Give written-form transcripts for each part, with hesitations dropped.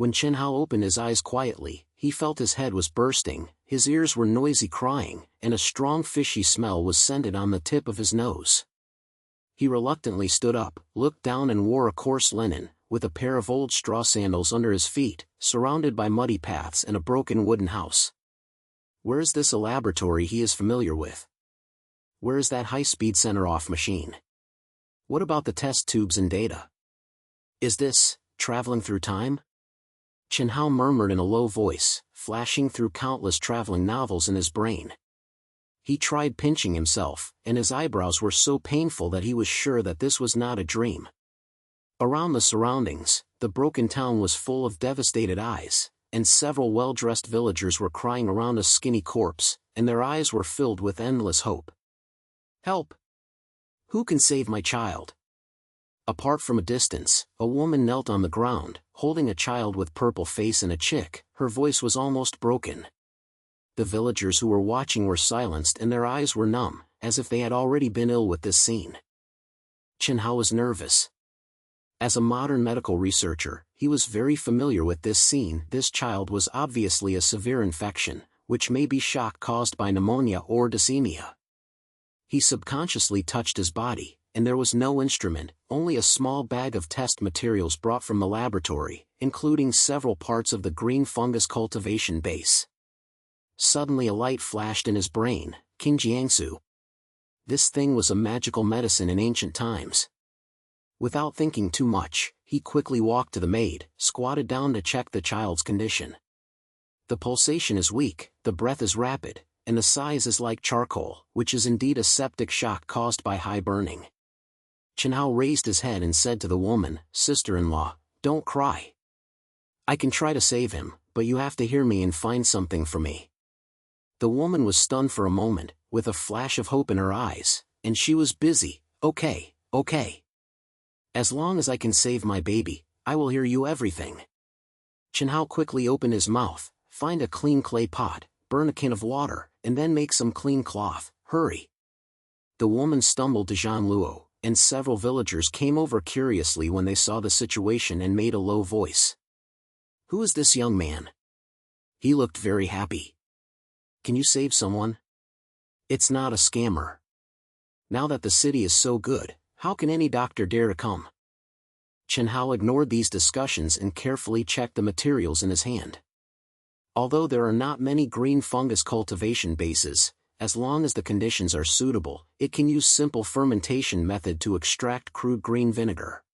When Chen Hao opened his eyes quietly, he felt his head was bursting, his ears were noisy crying, and a strong fishy smell was scented on the tip of his nose. He reluctantly stood up, looked down and wore a coarse linen, with a pair of old straw sandals under his feet, surrounded by muddy paths and a broken wooden house. Where is this a laboratory he is familiar with? Where is that high-speed center-off machine? What about the test tubes and data? Is this traveling through time? Chen Hao murmured in a low voice, flashing through countless traveling novels in his brain. He tried pinching himself, and his eyebrows were so painful that he was sure that this was not a dream. Around the surroundings, the broken town was full of devastated eyes, and several well-dressed villagers were crying around a skinny corpse, and their eyes were filled with endless hope. Help! Who can save my child? Apart from a distance, a woman knelt on the ground, holding a child with purple face and a chick. Her voice was almost broken. The villagers who were watching were silenced and their eyes were numb, as if they had already been ill with this scene. Chen Hao was nervous. As a modern medical researcher, he was very familiar with this scene. This child was obviously a severe infection, which may be shock caused by pneumonia or dysemia. He subconsciously touched his body, and there was no instrument, only a small bag of test materials brought from the laboratory, including several parts of the green fungus cultivation base. Suddenly a light flashed in his brain, King Jiangsu. This thing was a magical medicine in ancient times. Without thinking too much, he quickly walked to the maid, squatted down to check the child's condition. The pulsation is weak, the breath is rapid, and the size is like charcoal, which is indeed a septic shock caused by high burning. Chen Hao raised his head and said to the woman, "Sister-in-law, don't cry. I can try to save him, but you have to hear me and find something for me." The woman was stunned for a moment, with a flash of hope in her eyes, and she was busy. Okay. As long as I can save my baby, I will hear you everything." Chen Hao quickly opened his mouth, "Find a clean clay pot, burn a can of water, and then make some clean cloth, hurry." The woman stumbled to Zhang Luo, and several villagers came over curiously when they saw the situation and made a low voice. "Who is this young man? He looked very happy. Can you save someone? It's not a scammer. Now that the city is so good, how can any doctor dare to come?" Chen Hao ignored these discussions and carefully checked the materials in his hand. Although there are not many green fungus cultivation bases, as long as the conditions are suitable, it can use simple fermentation method to extract crude green vinegar.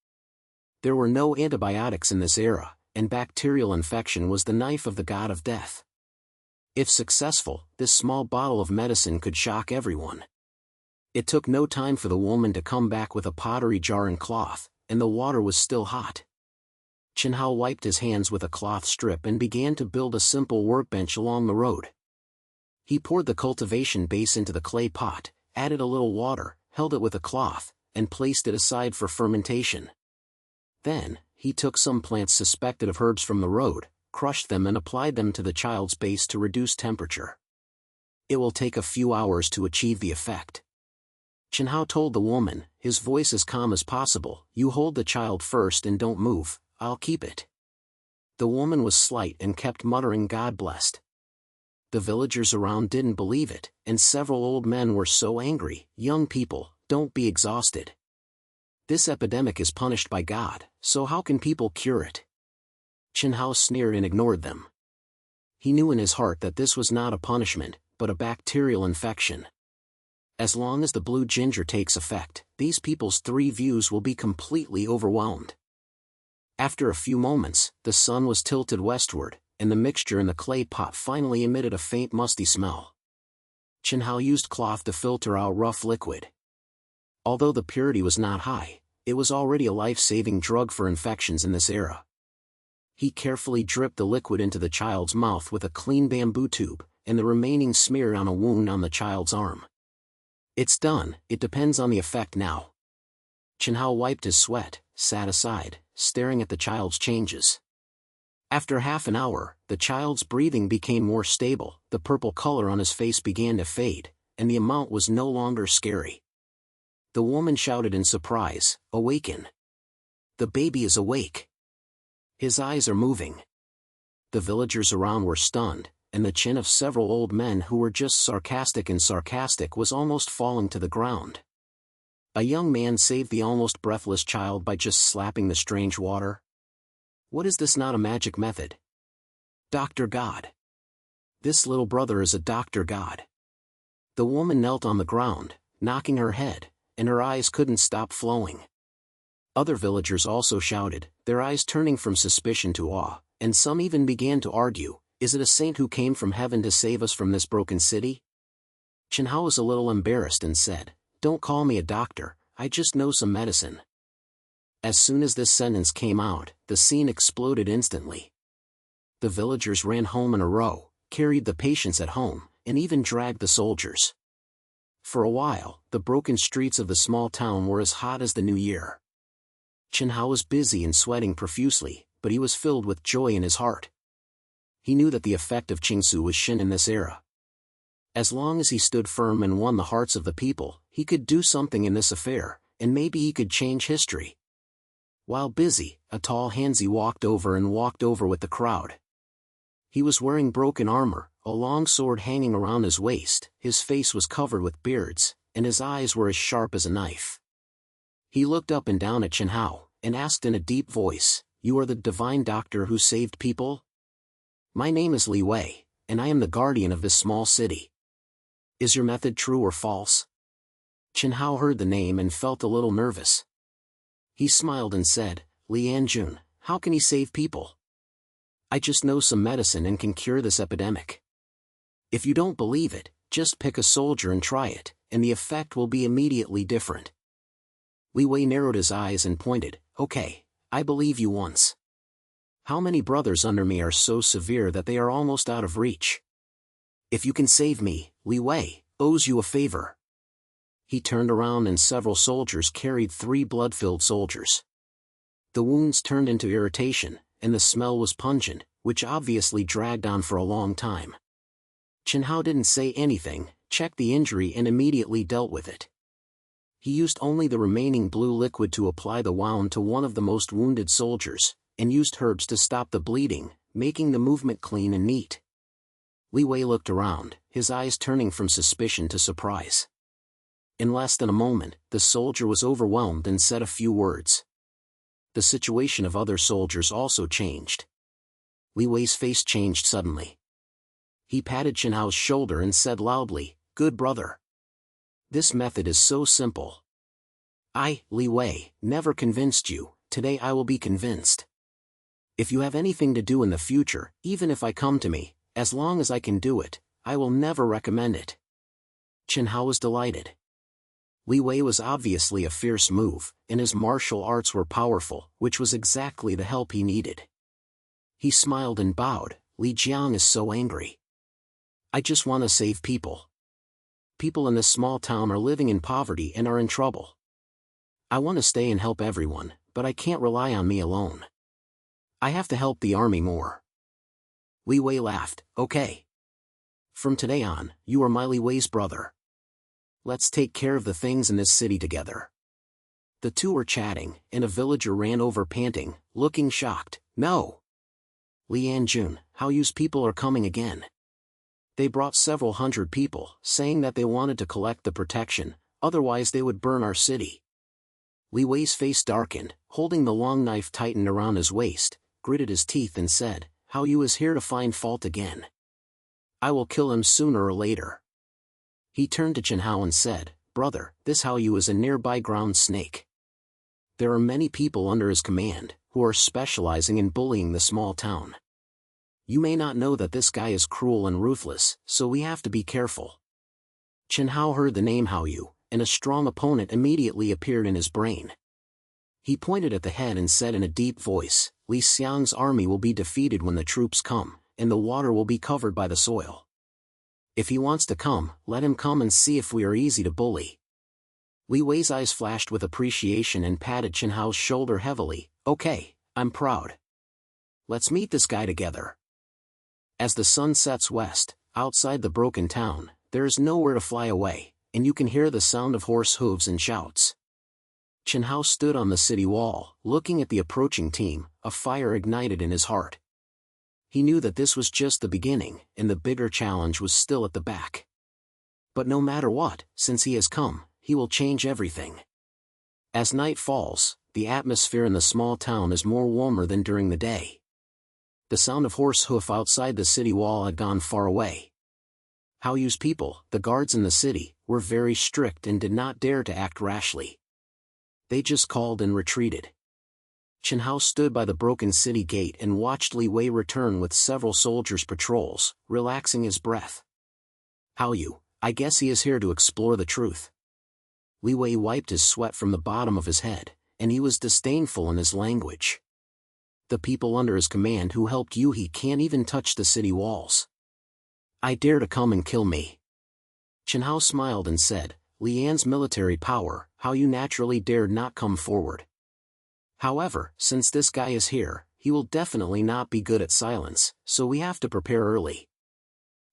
There were no antibiotics in this era, and bacterial infection was the knife of the god of death. If successful, this small bottle of medicine could shock everyone. It took no time for the woman to come back with a pottery jar and cloth, and the water was still hot. Chen Hao wiped his hands with a cloth strip and began to build a simple workbench along the road. He poured the cultivation base into the clay pot, added a little water, held it with a cloth, and placed it aside for fermentation. Then, he took some plants suspected of herbs from the road, crushed them and applied them to the child's base to reduce temperature. It will take a few hours to achieve the effect. Chen Hao told the woman, his voice as calm as possible, "You hold the child first and don't move, I'll keep it." The woman was slight and kept muttering "God blessed." The villagers around didn't believe it, and several old men were so angry. "Young people, don't be exhausted. This epidemic is punished by God, so how can people cure it?" Chen Hao sneered and ignored them. He knew in his heart that this was not a punishment, but a bacterial infection. As long as the blue ginger takes effect, these people's 3 views will be completely overwhelmed. After a few moments, the sun was tilted westward, and the mixture in the clay pot finally emitted a faint musty smell. Chen Hao used cloth to filter out rough liquid. Although the purity was not high, it was already a life-saving drug for infections in this era. He carefully dripped the liquid into the child's mouth with a clean bamboo tube, and the remaining smeared on a wound on the child's arm. "It's done, it depends on the effect now." Chen Hao wiped his sweat, sat aside, staring at the child's changes. After half an hour, the child's breathing became more stable, the purple color on his face began to fade, and the amount was no longer scary. The woman shouted in surprise, "Awaken! The baby is awake. His eyes are moving." The villagers around were stunned, and the chin of several old men who were just sarcastic was almost falling to the ground. A young man saved the almost breathless child by just slapping the strange water. What is this, not a magic method? Dr. God. This little brother is a Dr. God. The woman knelt on the ground, knocking her head, and her eyes couldn't stop flowing. Other villagers also shouted, their eyes turning from suspicion to awe, and some even began to argue, is it a saint who came from heaven to save us from this broken city? Chen Hao was a little embarrassed and said, don't call me a doctor, I just know some medicine. As soon as this sentence came out, the scene exploded instantly. The villagers ran home in a row, carried the patients at home, and even dragged the soldiers. For a while, the broken streets of the small town were as hot as the new year. Chen Hao was busy and sweating profusely, but he was filled with joy in his heart. He knew that the effect of Qingsu was Shin in this era. As long as he stood firm and won the hearts of the people, he could do something in this affair, and maybe he could change history. While busy, a tall Hanzi walked over with the crowd. He was wearing broken armor, a long sword hanging around his waist, his face was covered with beards, and his eyes were as sharp as a knife. He looked up and down at Chen Hao, and asked in a deep voice, you are the divine doctor who saved people? My name is Li Wei, and I am the guardian of this small city. Is your method true or false? Chen Hao heard the name and felt a little nervous. He smiled and said, Li Anjun, how can he save people? I just know some medicine and can cure this epidemic. If you don't believe it, just pick a soldier and try it, and the effect will be immediately different. Li Wei narrowed his eyes and pointed, okay, I believe you once. How many brothers under me are so severe that they are almost out of reach? If you can save me, Li Wei owes you a favor. He turned around and several soldiers carried 3 blood-filled soldiers. The wounds turned into irritation, and the smell was pungent, which obviously dragged on for a long time. Chen Hao didn't say anything, checked the injury and immediately dealt with it. He used only the remaining blue liquid to apply the wound to one of the most wounded soldiers, and used herbs to stop the bleeding, making the movement clean and neat. Li Wei looked around, his eyes turning from suspicion to surprise. In less than a moment, the soldier was overwhelmed and said a few words. The situation of other soldiers also changed. Li Wei's face changed suddenly. He patted Chen Hao's shoulder and said loudly, good brother. This method is so simple. I, Li Wei, never convinced you, today I will be convinced. If you have anything to do in the future, even if I come to me, as long as I can do it, I will never recommend it. Chen Hao was delighted. Li Wei was obviously a fierce move, and his martial arts were powerful, which was exactly the help he needed. He smiled and bowed, Li Jiang is so angry. I just want to save people. People in this small town are living in poverty and are in trouble. I want to stay and help everyone, but I can't rely on me alone. I have to help the army more. Li Wei laughed, okay. From today on, you are my Li Wei's brother. Let's take care of the things in this city together. The two were chatting, and a villager ran over panting, looking shocked, no. Li Anjun, how you's people are coming again. They brought several hundred people, saying that they wanted to collect the protection, otherwise they would burn our city. Li Wei's face darkened, holding the long knife tightened around his waist, gritted his teeth and said, Hao Yu is here to find fault again. I will kill him sooner or later. He turned to Chen Hao and said, brother, this Hao Yu is a nearby ground snake. There are many people under his command, who are specializing in bullying the small town. You may not know that this guy is cruel and ruthless, so we have to be careful. Chen Hao heard the name Hao Yu, and a strong opponent immediately appeared in his brain. He pointed at the head and said in a deep voice, Li Xiang's army will be defeated when the troops come, and the water will be covered by the soil. If he wants to come, let him come and see if we are easy to bully. Li Wei's eyes flashed with appreciation and patted Chen Hao's shoulder heavily, okay, I'm proud. Let's meet this guy together. As the sun sets west, outside the broken town, there is nowhere to fly away, and you can hear the sound of horse hooves and shouts. Chen Hao stood on the city wall, looking at the approaching team, a fire ignited in his heart. He knew that this was just the beginning, and the bigger challenge was still at the back. But no matter what, since he has come, he will change everything. As night falls, the atmosphere in the small town is more warmer than during the day. The sound of horse hoof outside the city wall had gone far away. Haoyu's people, the guards in the city, were very strict and did not dare to act rashly. They just called and retreated. Chen Hao stood by the broken city gate and watched Li Wei return with several soldiers' patrols, relaxing his breath. Haoyu, I guess he is here to explore the truth. Li Wei wiped his sweat from the bottom of his head, and he was disdainful in his language. The people under his command who helped you, he can't even touch the city walls. I dare to come and kill me. Chen Hao smiled and said, Lian's military power, how you naturally dared not come forward. However, since this guy is here, he will definitely not be good at silence, so we have to prepare early.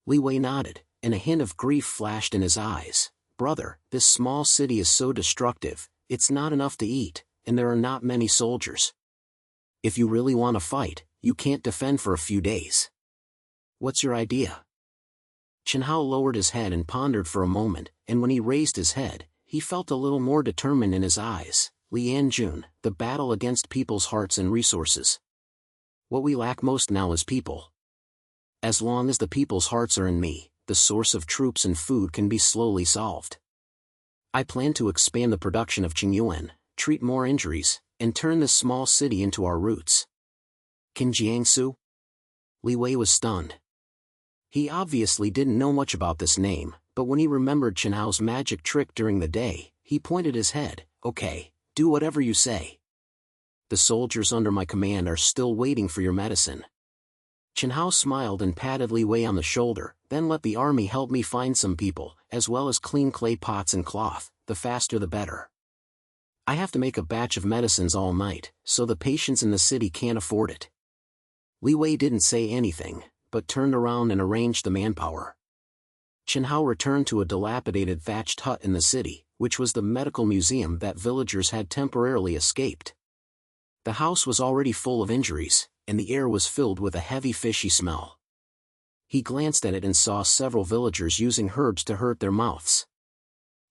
Li Wei nodded, and a hint of grief flashed in his eyes. Brother, this small city is so destructive, it's not enough to eat, and there are not many soldiers. If you really want to fight, you can't defend for a few days. What's your idea? Chen Hao lowered his head and pondered for a moment, and when he raised his head, he felt a little more determined in his eyes. Lian Jun, the battle against people's hearts and resources. What we lack most now is people. As long as the people's hearts are in me, the source of troops and food can be slowly solved. I plan to expand the production of Qingyuan, treat more injuries, and turn this small city into our roots. Can Jiangsu? Li Wei was stunned. He obviously didn't know much about this name, but when he remembered Chen Hao's magic trick during the day, he pointed his head. Okay, do whatever you say. The soldiers under my command are still waiting for your medicine. Chen Hao smiled and patted Li Wei on the shoulder, then let the army help me find some people, as well as clean clay pots and cloth, the faster the better. I have to make a batch of medicines all night, so the patients in the city can't afford it. Li Wei didn't say anything, but turned around and arranged the manpower. Chen Hao returned to a dilapidated thatched hut in the city, which was the medical museum that villagers had temporarily escaped. The house was already full of injuries, and the air was filled with a heavy fishy smell. He glanced at it and saw several villagers using herbs to hurt their mouths.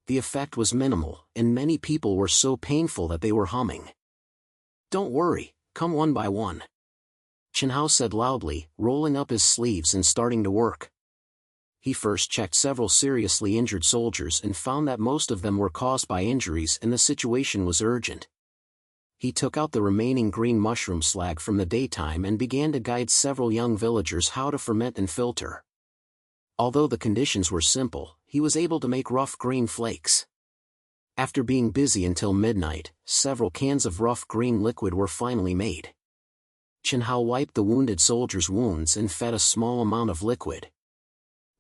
The effect was minimal, and many people were so painful that they were humming. Don't worry, come one by one. Chen Hao said loudly, rolling up his sleeves and starting to work. He first checked several seriously injured soldiers and found that most of them were caused by injuries and the situation was urgent. He took out the remaining green mushroom slag from the daytime and began to guide several young villagers how to ferment and filter. Although the conditions were simple, he was able to make rough green flakes. After being busy until midnight, several cans of rough green liquid were finally made. Chen Hao wiped the wounded soldiers' wounds and fed a small amount of liquid.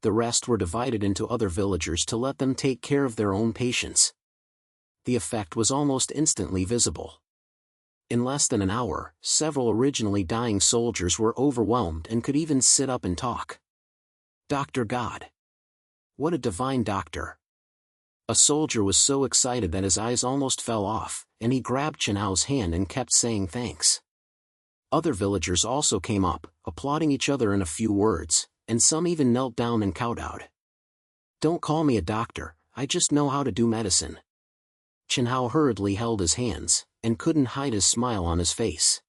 The rest were divided into other villagers to let them take care of their own patients. The effect was almost instantly visible. In less than an hour, several originally dying soldiers were overwhelmed and could even sit up and talk. Dr. God! What a divine doctor! A soldier was so excited that his eyes almost fell off, and he grabbed Chen Hao's hand and kept saying thanks. Other villagers also came up, applauding each other in a few words, and some even knelt down and kowtowed. Don't call me a doctor, I just know how to do medicine. Chen Hao hurriedly held his hands, and couldn't hide his smile on his face.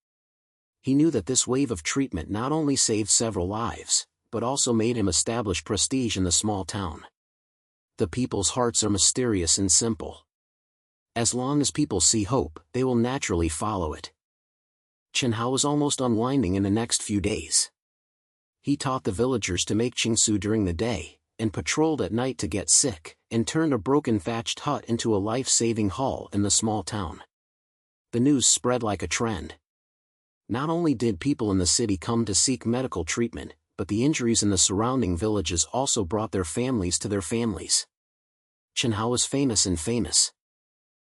He knew that this wave of treatment not only saved several lives, but also made him establish prestige in the small town. The people's hearts are mysterious and simple. As long as people see hope, they will naturally follow it. Chen Hao was almost unwinding in the next few days. He taught the villagers to make qingsu during the day, and patrolled at night to get sick, and turned a broken thatched hut into a life-saving hall in the small town. The news spread like a trend. Not only did people in the city come to seek medical treatment, but the injuries in the surrounding villages also brought their families to their families. Chen Hao was famous and famous.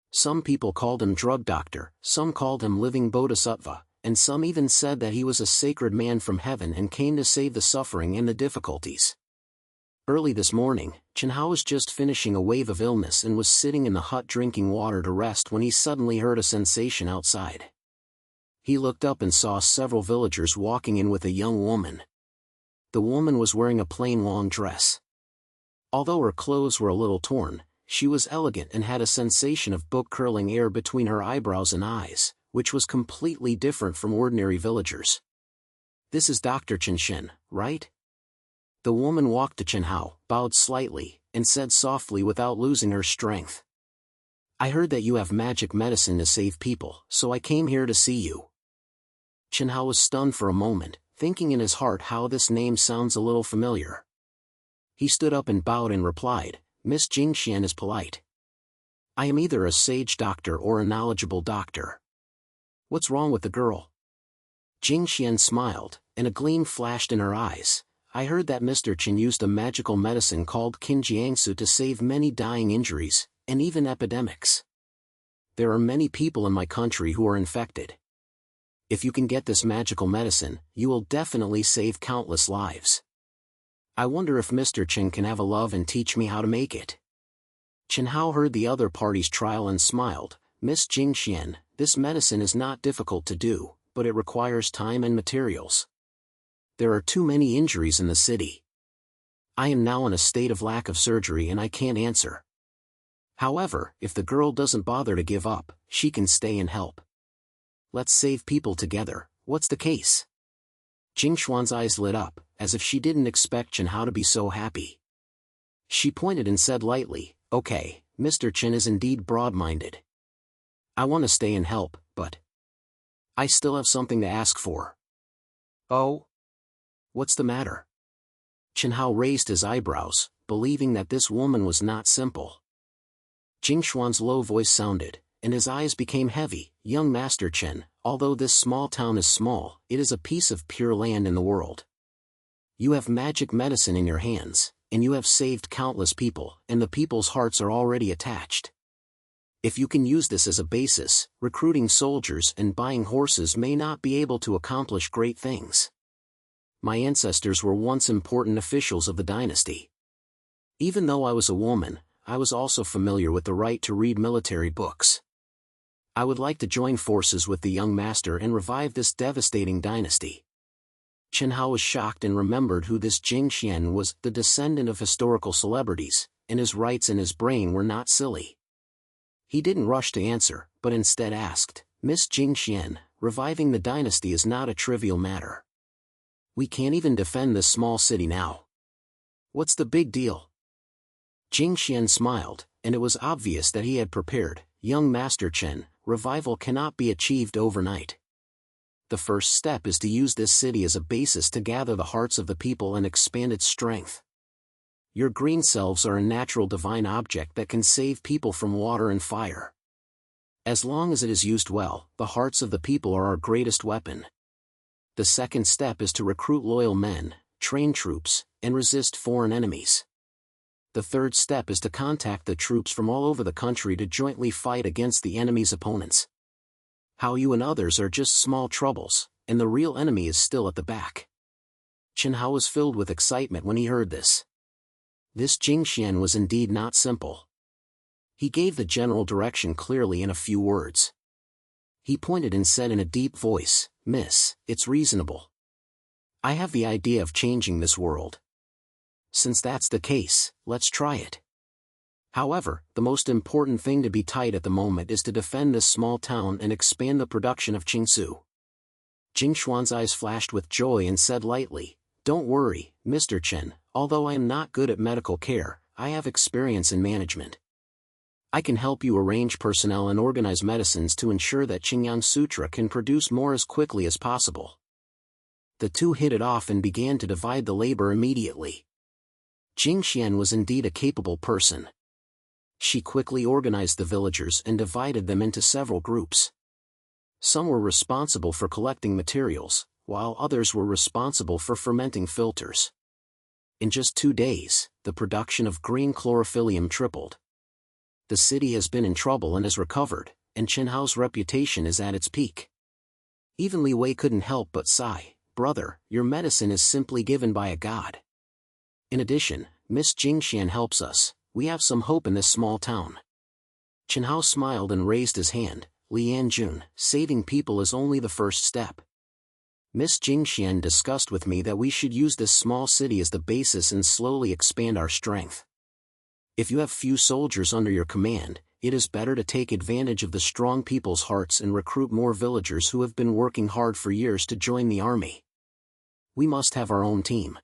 Some people called him drug doctor, some called him living bodhisattva, and some even said that he was a sacred man from heaven and came to save the suffering and the difficulties. Early this morning, Chen Hao was just finishing a wave of illness and was sitting in the hut drinking water to rest when he suddenly heard a sensation outside. He looked up and saw several villagers walking in with a young woman. The woman was wearing a plain long dress. Although her clothes were a little torn, she was elegant and had a sensation of book-curling air between her eyebrows and eyes, which was completely different from ordinary villagers. "This is Dr. Chen, right?" The woman walked to Chen Hao, bowed slightly, and said softly without losing her strength. "I heard that you have magic medicine to save people, so I came here to see you." Chen Hao was stunned for a moment, thinking in his heart how this name sounds a little familiar. He stood up and bowed and replied, "Miss Jingxian is polite. I am either a sage doctor or a knowledgeable doctor. What's wrong with the girl?" Jingxian smiled, and a gleam flashed in her eyes. "I heard that Mr. Chen used a magical medicine called Qinjiangsu to save many dying injuries, and even epidemics. There are many people in my country who are infected. If you can get this magical medicine, you will definitely save countless lives. I wonder if Mr. Chen can have a love and teach me how to make it." Chen Hao heard the other party's trial and smiled. "Miss Jingxian, this medicine is not difficult to do, but it requires time and materials. There are too many injuries in the city. I am now in a state of lack of surgery and I can't answer. However, if the girl doesn't bother to give up, she can stay and help. Let's save people together, what's the case?" Jingshuan's eyes lit up, as if she didn't expect Chen Hao to be so happy. She pointed and said lightly, "Okay, Mr. Chen is indeed broad-minded. I want to stay and help, but I still have something to ask for." "Oh? What's the matter?" Chen Hao raised his eyebrows, believing that this woman was not simple. Jingshuan's low voice sounded, and his eyes became heavy. "Young Master Chen, although this small town is small, it is a piece of pure land in the world. You have magic medicine in your hands, and you have saved countless people, and the people's hearts are already attached. If you can use this as a basis, recruiting soldiers and buying horses may not be able to accomplish great things. My ancestors were once important officials of the dynasty. Even though I was a woman, I was also familiar with the right to read military books. I would like to join forces with the young master and revive this devastating dynasty." Chen Hao was shocked and remembered who this Jingxian was, the descendant of historical celebrities, and his rights in his brain were not silly. He didn't rush to answer, but instead asked, "Miss Jingxian, reviving the dynasty is not a trivial matter. We can't even defend this small city now. What's the big deal?" Jingxian smiled, and it was obvious that he had prepared. "Young Master Chen, revival cannot be achieved overnight. The first step is to use this city as a basis to gather the hearts of the people and expand its strength. Your green selves are a natural divine object that can save people from water and fire. As long as it is used well, the hearts of the people are our greatest weapon. The second step is to recruit loyal men, train troops, and resist foreign enemies. The third step is to contact the troops from all over the country to jointly fight against the enemy's opponents. How you and others are just small troubles, and the real enemy is still at the back." Chen Hao was filled with excitement when he heard this. This Jingxian was indeed not simple. He gave the general direction clearly in a few words. He pointed and said in a deep voice, "Miss, it's reasonable. I have the idea of changing this world. Since that's the case, let's try it. However, the most important thing to be tight at the moment is to defend this small town and expand the production of Qingsu." Jingshuan's eyes flashed with joy and said lightly, "Don't worry, Mr. Chen, although I am not good at medical care, I have experience in management. I can help you arrange personnel and organize medicines to ensure that Qingyang Sutra can produce more as quickly as possible." The two hit it off and began to divide the labor immediately. Jingxian was indeed a capable person. She quickly organized the villagers and divided them into several groups. Some were responsible for collecting materials, while others were responsible for fermenting filters. In just 2 days, the production of green chlorophyllum tripled. The city has been in trouble and has recovered, and Chen Hao's reputation is at its peak. Even Li Wei couldn't help but sigh, "Brother, your medicine is simply given by a god. In addition, Miss Jingxian helps us. We have some hope in this small town." Chen Hao smiled and raised his hand, Li Yanjun, saving people is only the first step. Miss Jingxian discussed with me that we should use this small city as the basis and slowly expand our strength. If you have few soldiers under your command, it is better to take advantage of the strong people's hearts and recruit more villagers who have been working hard for years to join the army. We must have our own team.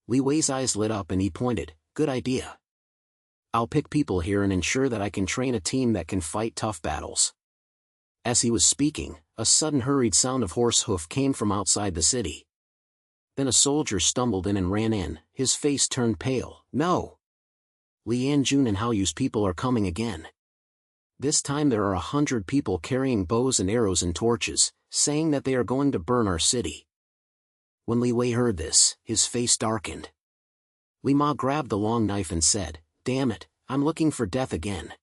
Li Wei's eyes lit up and he pointed, good idea. I'll pick people here and ensure that I can train a team that can fight tough battles. As he was speaking, a sudden hurried sound of horse hoof came from outside the city. Then a soldier stumbled in and ran in, his face turned pale. No! Li Yanjun and Haoyu's people are coming again. This time there are 100 people carrying bows and arrows and torches, saying that they are going to burn our city. When Li Wei heard this, his face darkened. Li Ma grabbed the long knife and said, damn it, I'm looking for death again.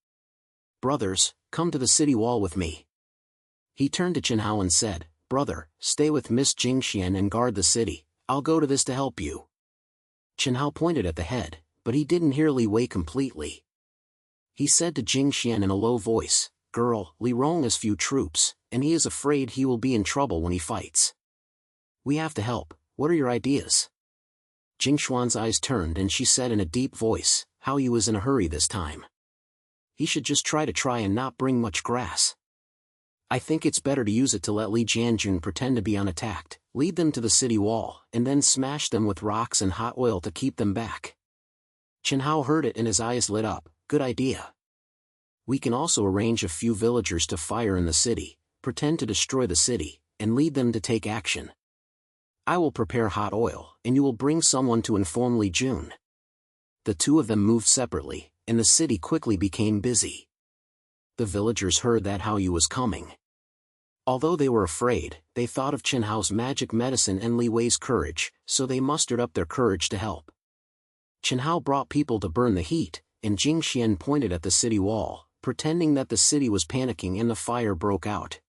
Brothers, come to the city wall with me. He turned to Chen Hao and said, brother, stay with Miss Jingxian and guard the city, I'll go to this to help you. Chen Hao pointed at the head, but he didn't hear Li Wei completely. He said to Jingxian in a low voice, girl, Li Rong has few troops, and he is afraid he will be in trouble when he fights. We have to help, what are your ideas? Jingshuan's eyes turned and she said in a deep voice, Haoyu is in a hurry this time. He should just try and not bring much grass. I think it's better to use it to let Li Jianjun pretend to be unattacked, lead them to the city wall, and then smash them with rocks and hot oil to keep them back. Chen Hao heard it and his eyes lit up, good idea. We can also arrange a few villagers to fire in the city, pretend to destroy the city, and lead them to take action. I will prepare hot oil, and you will bring someone to inform Li Jun. The two of them moved separately, and the city quickly became busy. The villagers heard that Haoyu was coming. Although they were afraid, they thought of Chen Hao's magic medicine and Li Wei's courage, so they mustered up their courage to help. Chen Hao brought people to burn the heat, and Jingxian pointed at the city wall, pretending that the city was panicking and the fire broke out.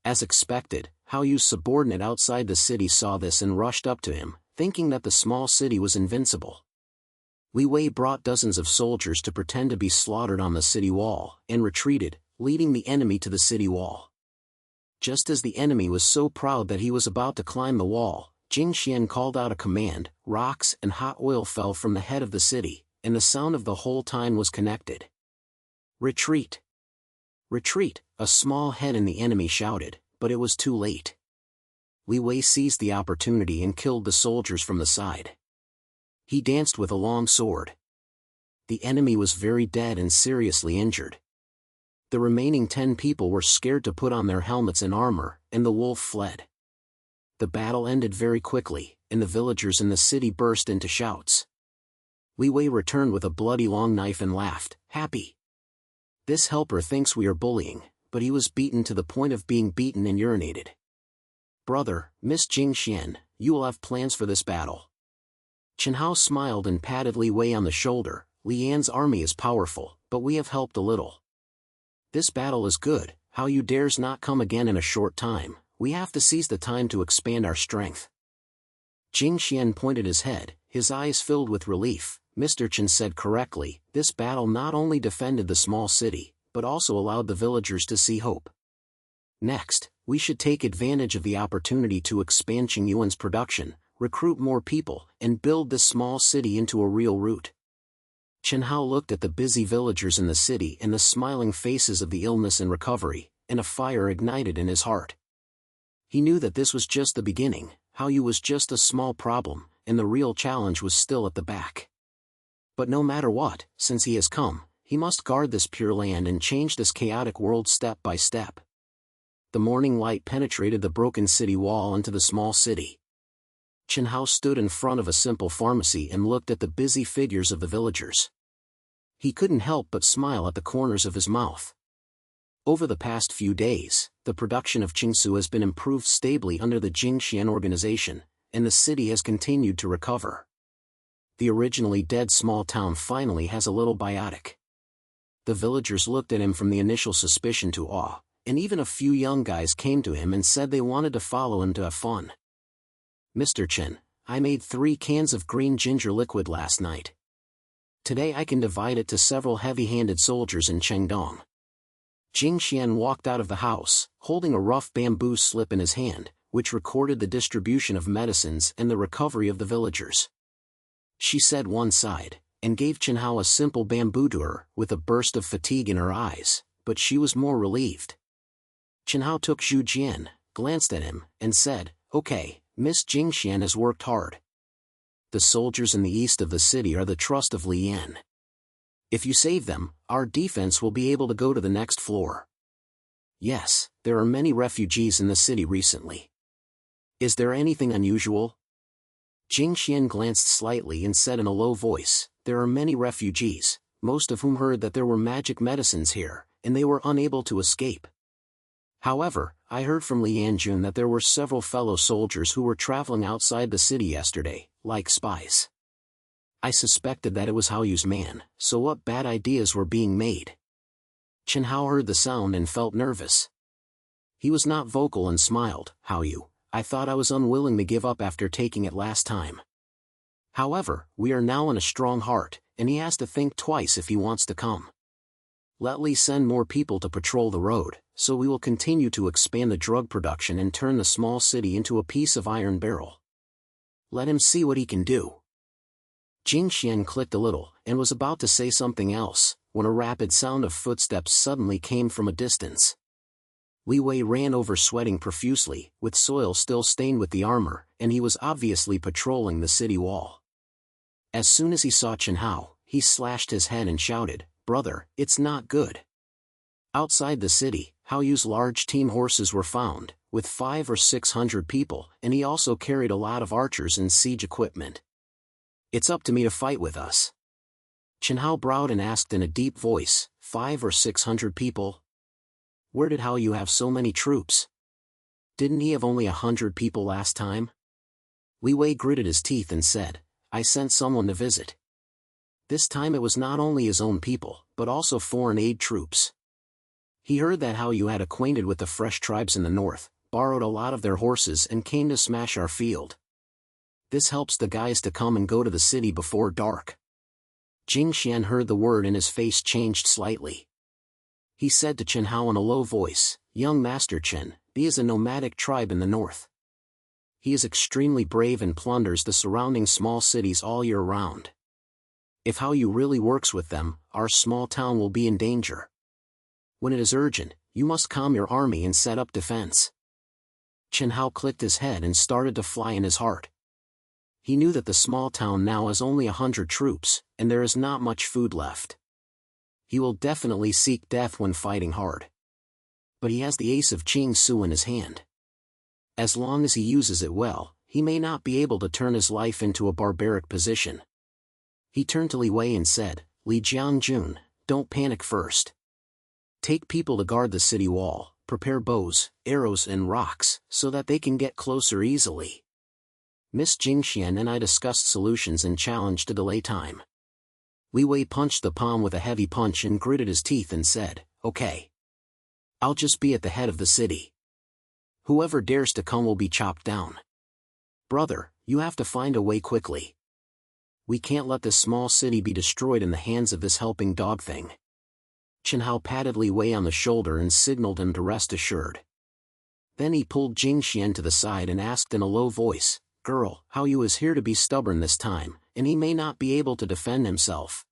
As expected, Haoyu's subordinate outside the city saw this and rushed up to him, thinking that the small city was invincible. Li Wei brought dozens of soldiers to pretend to be slaughtered on the city wall, and retreated, leading the enemy to the city wall. Just as the enemy was so proud that he was about to climb the wall, Jingxian called out a command, rocks and hot oil fell from the head of the city, and the sound of the whole time was connected. Retreat! Retreat! A small head in the enemy shouted, but it was too late. Li Wei seized the opportunity and killed the soldiers from the side. He danced with a long sword. The enemy was very dead and seriously injured. The remaining 10 people were scared to put on their helmets and armor, and the wolf fled. The battle ended very quickly, and the villagers in the city burst into shouts. Li Wei returned with a bloody long knife and laughed, happy. This helper thinks we are bullying, but he was beaten to the point of being beaten and urinated. Brother, Miss Jingxian, you will have plans for this battle. Chen Hao smiled and patted Li Wei on the shoulder. Li Yan's army is powerful, but we have helped a little. This battle is good, Haoyu dares not come again in a short time, we have to seize the time to expand our strength. Jingxian pointed his head, his eyes filled with relief. Mr. Chen said correctly, this battle not only defended the small city, but also allowed the villagers to see hope. Next, we should take advantage of the opportunity to expand Qingyuan's production, recruit more people, and build this small city into a real route. Chen Hao looked at the busy villagers in the city and the smiling faces of the illness and recovery, and a fire ignited in his heart. He knew that this was just the beginning, Haoyu was just a small problem, and the real challenge was still at the back. But no matter what, since he has come, he must guard this pure land and change this chaotic world step by step. The morning light penetrated the broken city wall into the small city. Chen Hao stood in front of a simple pharmacy and looked at the busy figures of the villagers. He couldn't help but smile at the corners of his mouth. Over the past few days, the production of Qingsu has been improved stably under the Jingxian organization, and the city has continued to recover. The originally dead small town finally has a little biotic. The villagers looked at him from the initial suspicion to awe, and even a few young guys came to him and said they wanted to follow him to have fun. Mr. Chen, I made 3 cans of green ginger liquid last night. Today I can divide it to several heavy-handed soldiers in Chengdong. Jing Xian walked out of the house, holding a rough bamboo slip in his hand, which recorded the distribution of medicines and the recovery of the villagers. She said one sighed, and gave Chen Hao a simple bamboo to her, with a burst of fatigue in her eyes, but she was more relieved. Chen Hao took Zhu Jian, glanced at him, and said, "Okay, Miss Jing Xian has worked hard. The soldiers in the east of the city are the trust of Li Yan. If you save them, our defense will be able to go to the next floor. Yes, there are many refugees in the city recently. Is there anything unusual?" Jing Xian glanced slightly and said in a low voice, "There are many refugees, most of whom heard that there were magic medicines here, and they were unable to escape. However, I heard from Li Yanjun that there were several fellow soldiers who were traveling outside the city yesterday, like spies. I suspected that it was Hao Yu's man, so what bad ideas were being made?" Chen Hao heard the sound and felt nervous. He was not vocal and smiled. "Hao Yu, I thought I was unwilling to give up after taking it last time. However, we are now in a strong heart, and he has to think twice if he wants to come. Let Li send more people to patrol the road, so we will continue to expand the drug production and turn the small city into a piece of iron barrel. Let him see what he can do." Jing Xian clicked a little, and was about to say something else, when a rapid sound of footsteps suddenly came from a distance. Li Wei ran over sweating profusely, with soil still stained with the armor, and he was obviously patrolling the city wall. As soon as he saw Chen Hao, he slashed his head and shouted, "Brother, it's not good." Outside the city, Hao Yu's large team horses were found, with 500 or 600 people, and he also carried a lot of archers and siege equipment. "It's up to me to fight with us." Chen Hao bowed and asked in a deep voice, 500 or 600 people? Where did Hao Yu have so many troops? Didn't he have only 100 people last time? Li Wei gritted his teeth and said, "I sent someone to visit." This time it was not only his own people, but also foreign aid troops. He heard that Hao Yu had acquainted with the fresh tribes in the north, borrowed a lot of their horses and came to smash our field. This helps the guys to come and go to the city before dark. Jing Xian heard the word and his face changed slightly. He said to Chen Hao in a low voice, "Young Master Chen, he is a nomadic tribe in the north. He is extremely brave and plunders the surrounding small cities all year round. If Hao Yu really works with them, our small town will be in danger. When it is urgent, you must calm your army and set up defense." Chen Hao clicked his head and started to fly in his heart. He knew that the small town now has only 100 troops, and there is not much food left. He will definitely seek death when fighting hard. But he has the ace of Qing Su in his hand. As long as he uses it well, he may not be able to turn his life into a barbaric position. He turned to Li Wei and said, "Li Jiangjun, don't panic first. Take people to guard the city wall, prepare bows, arrows and rocks, so that they can get closer easily. Miss Jing Xian and I discussed solutions and challenged to delay time." Li Wei punched the palm with a heavy punch and gritted his teeth and said, "Okay. I'll just be at the head of the city. Whoever dares to come will be chopped down. Brother, you have to find a way quickly. We can't let this small city be destroyed in the hands of this helping dog thing." Chen Hao patted Li Wei on the shoulder and signaled him to rest assured. Then he pulled Jing Xian to the side and asked in a low voice, "Girl, Hao Yu is here to be stubborn this time, and he may not be able to defend himself.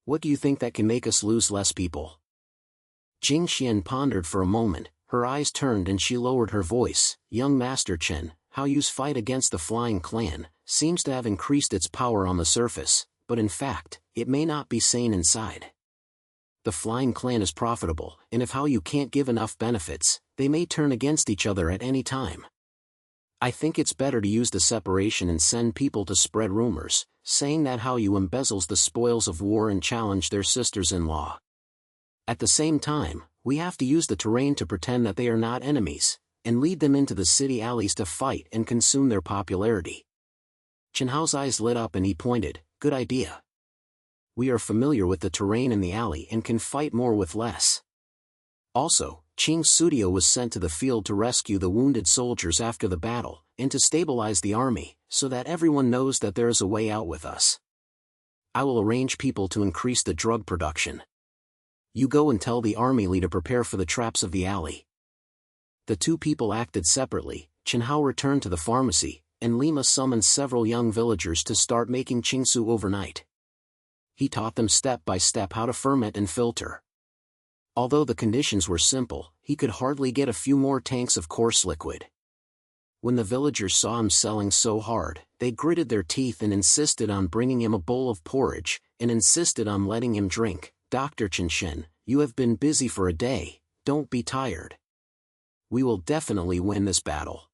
What do you think that can make us lose less people?" Jing Xian pondered for a moment, her eyes turned and she lowered her voice, "Young Master Chen, Hao Yu's fight against the Flying Clan seems to have increased its power on the surface, but in fact, it may not be sane inside. The Flying Clan is profitable, and if Hao Yu can't give enough benefits, they may turn against each other at any time. I think it's better to use the separation and send people to spread rumors, saying that Hao Yu embezzles the spoils of war and challenge their sisters-in-law. At the same time, we have to use the terrain to pretend that they are not enemies, and lead them into the city alleys to fight and consume their popularity." Chen Hao's eyes lit up and he pointed, "Good idea. We are familiar with the terrain in the alley and can fight more with less." Also, Qing Sudio was sent to the field to rescue the wounded soldiers after the battle, and to stabilize the army, so that everyone knows that there is a way out with us. I will arrange people to increase the drug production. You go and tell the army Li to prepare for the traps of the alley. The two people acted separately. Chen Hao returned to the pharmacy, and Lima summoned several young villagers to start making qingsu overnight. He taught them step by step how to ferment and filter. Although the conditions were simple, he could hardly get a few more tanks of coarse liquid. When the villagers saw him selling so hard, they gritted their teeth and insisted on bringing him a bowl of porridge, and insisted on letting him drink. Dr. Chen, you have been busy for a day, don't be tired. We will definitely win this battle.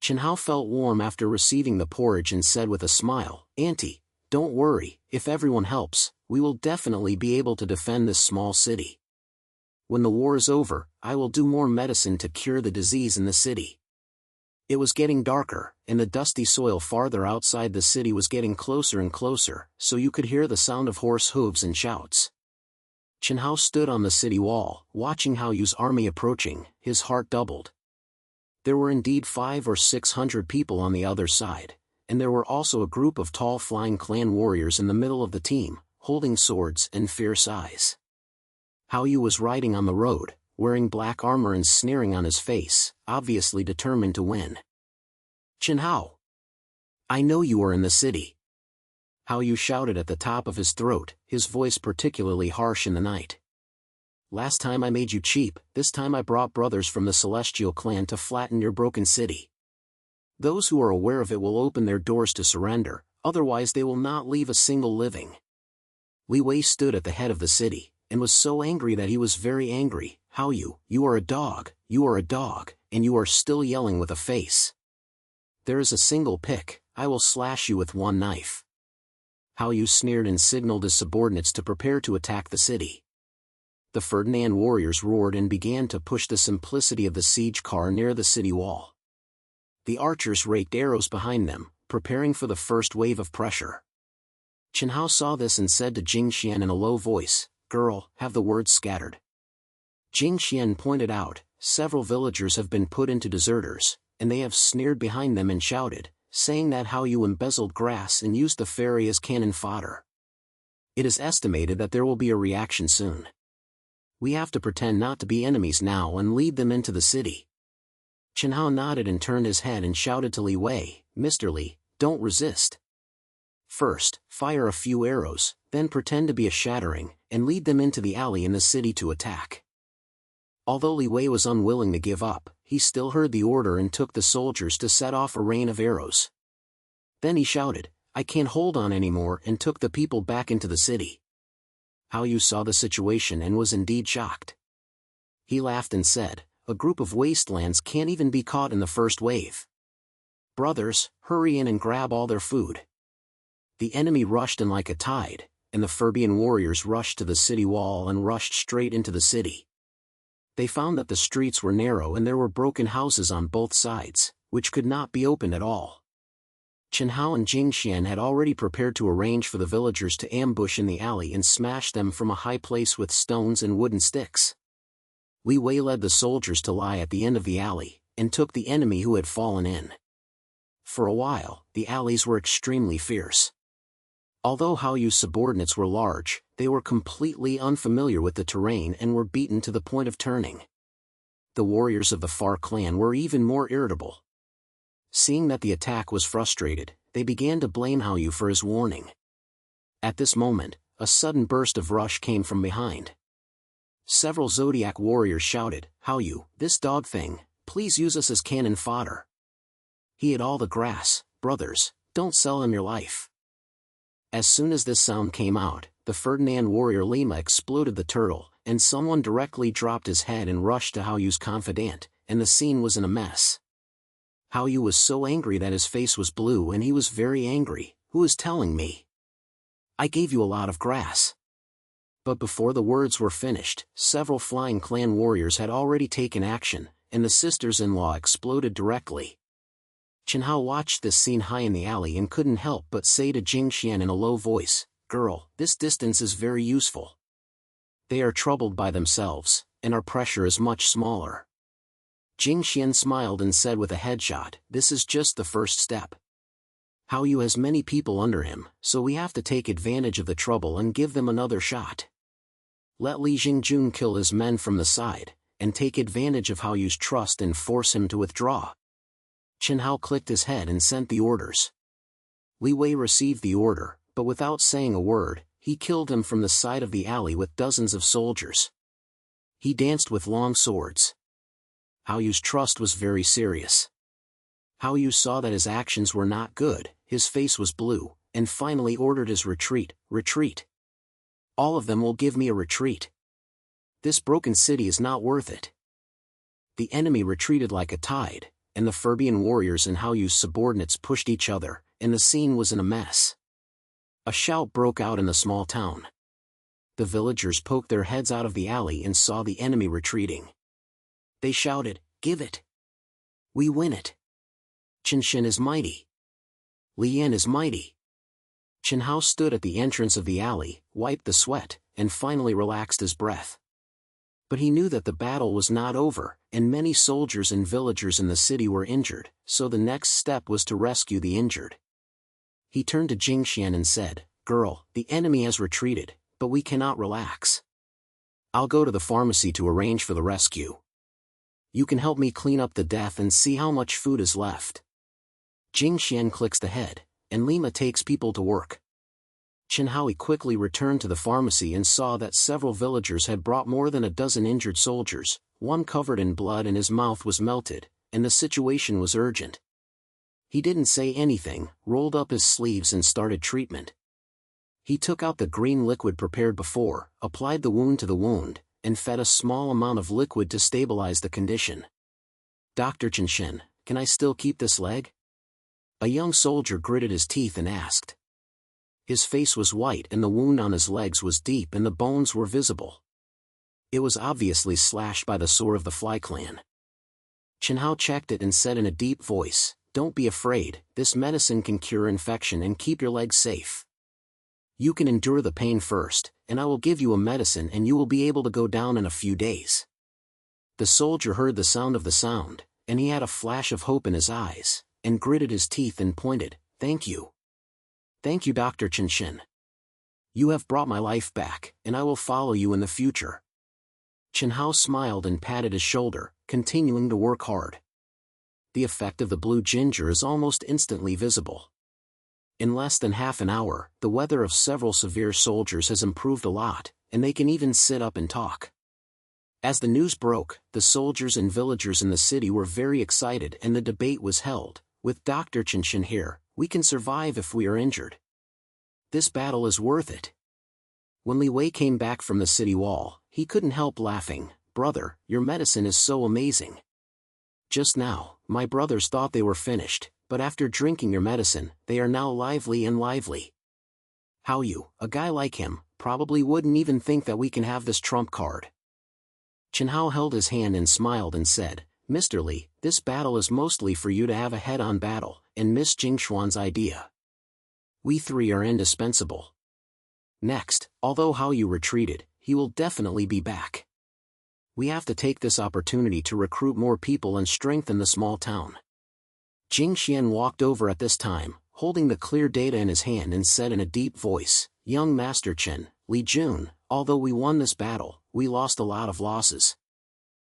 Chen Hao felt warm after receiving the porridge and said with a smile, Auntie, don't worry, if everyone helps, we will definitely be able to defend this small city. When the war is over, I will do more medicine to cure the disease in the city. It was getting darker, and the dusty soil farther outside the city was getting closer and closer, so you could hear the sound of horse hooves and shouts. Chen Hao stood on the city wall, watching Hao Yu's army approaching. His heart doubled. There were indeed 500 or 600 people on the other side, and there were also a group of tall flying clan warriors in the middle of the team, holding swords and fierce eyes. Hao Yu was riding on the road, wearing black armor and sneering on his face, obviously determined to win. Chen Hao! I know you are in the city. Hao Yu shouted at the top of his throat, his voice particularly harsh in the night. Last time I made you cheap, this time I brought brothers from the Celestial clan to flatten your broken city. Those who are aware of it will open their doors to surrender, otherwise they will not leave a single living. Li Wei stood at the head of the city, and was so angry that he was very angry. Hao Yu, you are a dog, and you are still yelling with a face. There is a single pick, I will slash you with one knife. Hao Yu sneered and signaled his subordinates to prepare to attack the city. The Ferdinand warriors roared and began to push the simplicity of the siege car near the city wall. The archers raked arrows behind them, preparing for the first wave of pressure. Chen Hao saw this and said to Jing Xian in a low voice, Girl, have the words scattered. Jing Xian pointed out, several villagers have been put into deserters, and they have sneered behind them and shouted, saying that Hao Yu embezzled grass and used the ferry as cannon fodder. It is estimated that there will be a reaction soon. We have to pretend not to be enemies now and lead them into the city. Chen Hao nodded and turned his head and shouted to Li Wei, Mr. Li, don't resist. First, fire a few arrows, then pretend to be a shattering, and lead them into the alley in the city to attack. Although Li Wei was unwilling to give up, he still heard the order and took the soldiers to set off a rain of arrows. Then he shouted, I can't hold on anymore, and took the people back into the city. Hao Yu saw the situation and was indeed shocked. He laughed and said, a group of wastelands can't even be caught in the first wave. Brothers, hurry in and grab all their food. The enemy rushed in like a tide, and the Ferbian warriors rushed to the city wall and rushed straight into the city. They found that the streets were narrow and there were broken houses on both sides, which could not be opened at all. Chen Hao and Jing Xian had already prepared to arrange for the villagers to ambush in the alley and smash them from a high place with stones and wooden sticks. Li Wei led the soldiers to lie at the end of the alley, and took the enemy who had fallen in. For a while, the alleys were extremely fierce. Although Hao Yu's subordinates were large, they were completely unfamiliar with the terrain and were beaten to the point of turning. The warriors of the Far clan were even more irritable. Seeing that the attack was frustrated, they began to blame Hao Yu for his warning. At this moment, a sudden burst of rush came from behind. Several Zodiac warriors shouted, Hao Yu, this dog thing, please use us as cannon fodder. He ate all the grass, brothers, don't sell him your life. As soon as this sound came out, the Ferdinand warrior Lima exploded the turtle, and someone directly dropped his head and rushed to Hao Yu's confidant, and the scene was in a mess. Hao Yu was so angry that his face was blue, and he was very angry. Who is telling me? I gave you a lot of grass. But before the words were finished, several flying clan warriors had already taken action, and the sisters-in-law exploded directly. Chen Hao watched this scene high in the alley and couldn't help but say to Jing Xian in a low voice, Girl, this distance is very useful. They are troubled by themselves, and our pressure is much smaller. Jing Xian smiled and said with a headshot, This is just the first step. Hao Yu has many people under him, so we have to take advantage of the trouble and give them another shot. Let Li Jingjun kill his men from the side, and take advantage of Hao Yu's trust and force him to withdraw. Chen Hao clicked his head and sent the orders. Li Wei received the order, but without saying a word, he killed him from the side of the alley with dozens of soldiers. He danced with long swords. Hao Yu's trust was very serious. Hao Yu saw that his actions were not good, his face was blue, and finally ordered his retreat. Retreat. All of them will give me a retreat. This broken city is not worth it. The enemy retreated like a tide, and the Furbian warriors and Hao Yu's subordinates pushed each other, and the scene was in a mess. A shout broke out in the small town. The villagers poked their heads out of the alley and saw the enemy retreating. They shouted, "Give it! We win it! Chen Shen is mighty! Li Yan is mighty!" Chen Hao stood at the entrance of the alley, wiped the sweat, and finally relaxed his breath. But he knew that the battle was not over, and many soldiers and villagers in the city were injured, so the next step was to rescue the injured. He turned to Jingxian and said, "Girl, the enemy has retreated, but we cannot relax. I'll go to the pharmacy to arrange for the rescue. You can help me clean up the death and see how much food is left." Jingxian clicks the head, and Lima takes people to work. Chen Hao quickly returned to the pharmacy and saw that several villagers had brought more than a dozen injured soldiers, one covered in blood and his mouth was melted, and the situation was urgent. He didn't say anything, rolled up his sleeves and started treatment. He took out the green liquid prepared before, applied the wound to the wound, and fed a small amount of liquid to stabilize the condition. "Dr. Chen Shen, can I still keep this leg?" A young soldier gritted his teeth and asked. His face was white and the wound on his legs was deep and the bones were visible. It was obviously slashed by the sword of the Fly Clan. Chen Hao checked it and said in a deep voice, "Don't be afraid, this medicine can cure infection and keep your legs safe. You can endure the pain first, and I will give you a medicine and you will be able to go down in a few days." The soldier heard the sound, and he had a flash of hope in his eyes, and gritted his teeth and pointed, "Thank you. Thank you, Dr. Chen Shen. You have brought my life back, and I will follow you in the future." Chen Hao smiled and patted his shoulder, continuing to work hard. The effect of the blue ginger is almost instantly visible. In less than half an hour, the weather of several severe soldiers has improved a lot, and they can even sit up and talk. As the news broke, the soldiers and villagers in the city were very excited and the debate was held, "With Dr. Chen Shen here, we can survive if we are injured. This battle is worth it." When Li Wei came back from the city wall, he couldn't help laughing. "Brother, your medicine is so amazing. Just now, my brothers thought they were finished, but after drinking your medicine, they are now lively and lively. Hao Yu, a guy like him, probably wouldn't even think that we can have this trump card." Chen Hao held his hand and smiled and said, "Mr. Li, this battle is mostly for you to have a head-on battle, and Miss Jingshuan's idea. We three are indispensable. Next, although Hao Yu retreated, he will definitely be back. We have to take this opportunity to recruit more people and strengthen the small town." Jing Xian walked over at this time, holding the clear data in his hand and said in a deep voice, "Young Master Chen, Li Jun, although we won this battle, we lost a lot of losses.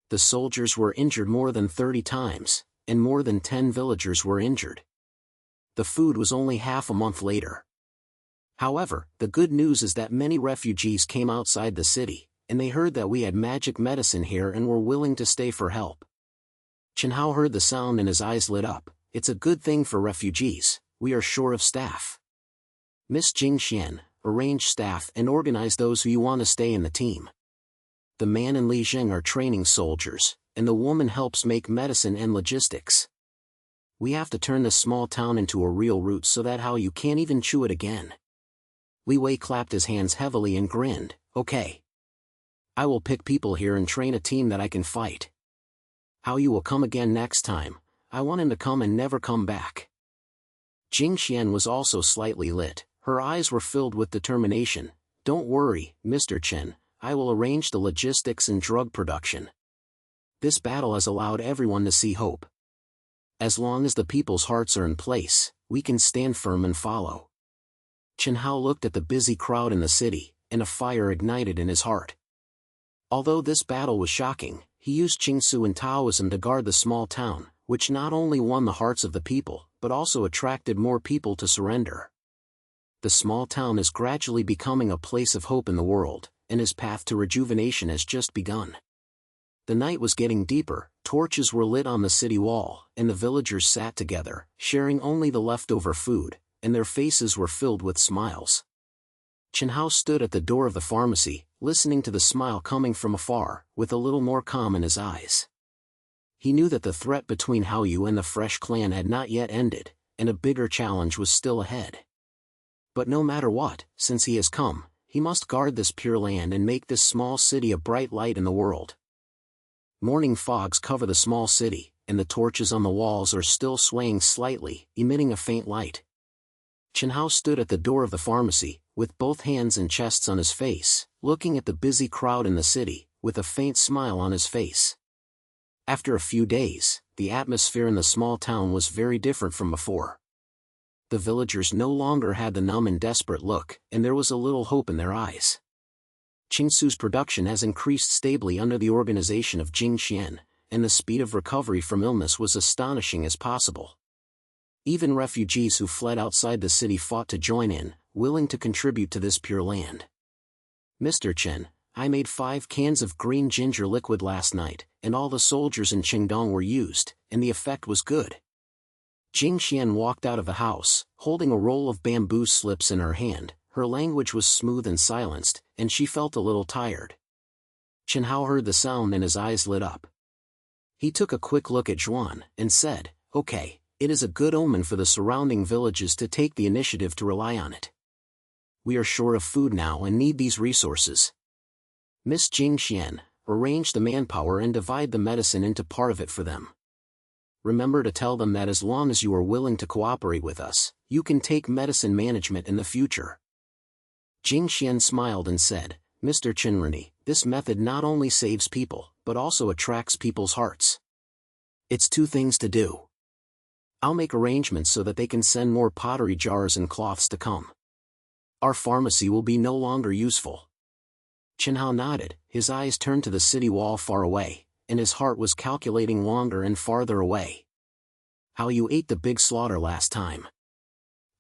The soldiers were injured more than 30 times, and more than 10 villagers were injured. The food was only half a month later. However, the good news is that many refugees came outside the city, and they heard that we had magic medicine here and were willing to stay for help." Chen Hao heard the sound and his eyes lit up. "It's a good thing for refugees, we are short of staff. Miss Jing Xian, arrange staff and organize those who you want to stay in the team. The man and Li Zheng are training soldiers, and the woman helps make medicine and logistics. We have to turn this small town into a real route so that Hao Yu can't even chew it again." Li Wei clapped his hands heavily and grinned, "Okay. I will pick people here and train a team that I can fight. Hao Yu will come again next time. I want him to come and never come back." Jing Xian was also slightly lit, her eyes were filled with determination. "Don't worry, Mr. Chen, I will arrange the logistics and drug production. This battle has allowed everyone to see hope. As long as the people's hearts are in place, we can stand firm and follow." Chen Hao looked at the busy crowd in the city, and a fire ignited in his heart. Although this battle was shocking, he used Qingsu and Taoism to guard the small town, which not only won the hearts of the people, but also attracted more people to surrender. The small town is gradually becoming a place of hope in the world, and his path to rejuvenation has just begun. The night was getting deeper, torches were lit on the city wall, and the villagers sat together, sharing only the leftover food, and their faces were filled with smiles. Chen Hao stood at the door of the pharmacy, listening to the smile coming from afar, with a little more calm in his eyes. He knew that the threat between Hao Yu and the Fresh clan had not yet ended, and a bigger challenge was still ahead. But no matter what, since he has come, he must guard this pure land and make this small city a bright light in the world. Morning fogs cover the small city, and the torches on the walls are still swaying slightly, emitting a faint light. Chen Hao stood at the door of the pharmacy, with both hands and chests on his face, looking at the busy crowd in the city, with a faint smile on his face. After a few days, the atmosphere in the small town was very different from before. The villagers no longer had the numb and desperate look, and there was a little hope in their eyes. Qingsu's production has increased stably under the organization of Jing Xian, and the speed of recovery from illness was astonishing as possible. Even refugees who fled outside the city fought to join in, willing to contribute to this pure land. Mr. Chen, I made 5 cans of green ginger liquid last night, and all the soldiers in Qingdong were used, and the effect was good. Jing Xian walked out of the house, holding a roll of bamboo slips in her hand. Her language was smooth and silenced, and she felt a little tired. Chen Hao heard the sound and his eyes lit up. He took a quick look at Zhuan, and said, "Okay, it is a good omen for the surrounding villages to take the initiative to rely on it. We are short of food now and need these resources. Miss Jing Xian, arrange the manpower and divide the medicine into part of it for them. Remember to tell them that as long as you are willing to cooperate with us, you can take medicine management in the future." Jing Xian smiled and said, "Mr. Chenrani, this method not only saves people, but also attracts people's hearts. It's 2 things to do. I'll make arrangements so that they can send more pottery jars and cloths to come. Our pharmacy will be no longer useful." Chen Hao nodded, his eyes turned to the city wall far away, and his heart was calculating longer and farther away. Hao Yu ate the big slaughter last time.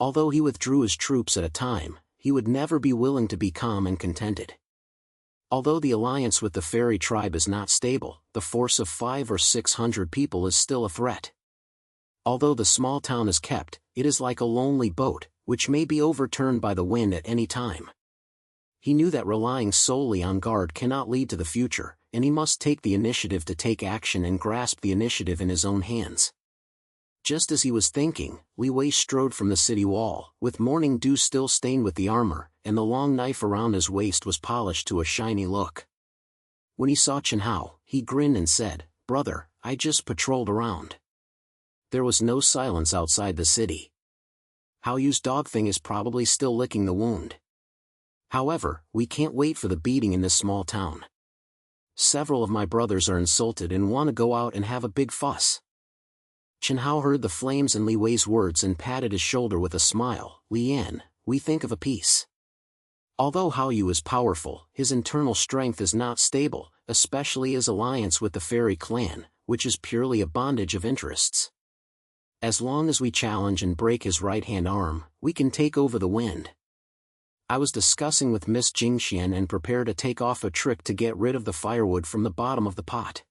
Although he withdrew his troops at a time, he would never be willing to be calm and contented. Although the alliance with the fairy tribe is not stable, the force of 500 or 600 people is still a threat. Although the small town is kept, it is like a lonely boat, which may be overturned by the wind at any time. He knew that relying solely on guard cannot lead to the future, and he must take the initiative to take action and grasp the initiative in his own hands. Just as he was thinking, Li Wei strode from the city wall, with morning dew still stained with the armor, and the long knife around his waist was polished to a shiny look. When he saw Chen Hao, he grinned and said, "Brother, I just patrolled around." There was no silence outside the city. Hao Yu's dog thing is probably still licking the wound. However, we can't wait for the beating in this small town. Several of my brothers are insulted and want to go out and have a big fuss. Chen Hao heard the flames in Li Wei's words and patted his shoulder with a smile. "Li Yan, we think of a peace." Although Hao Yu is powerful, his internal strength is not stable, especially his alliance with the fairy clan, which is purely a bondage of interests. As long as we challenge and break his right-hand arm, we can take over the wind. I was discussing with Miss Jing Xian and prepare to take off a trick to get rid of the firewood from the bottom of the pot.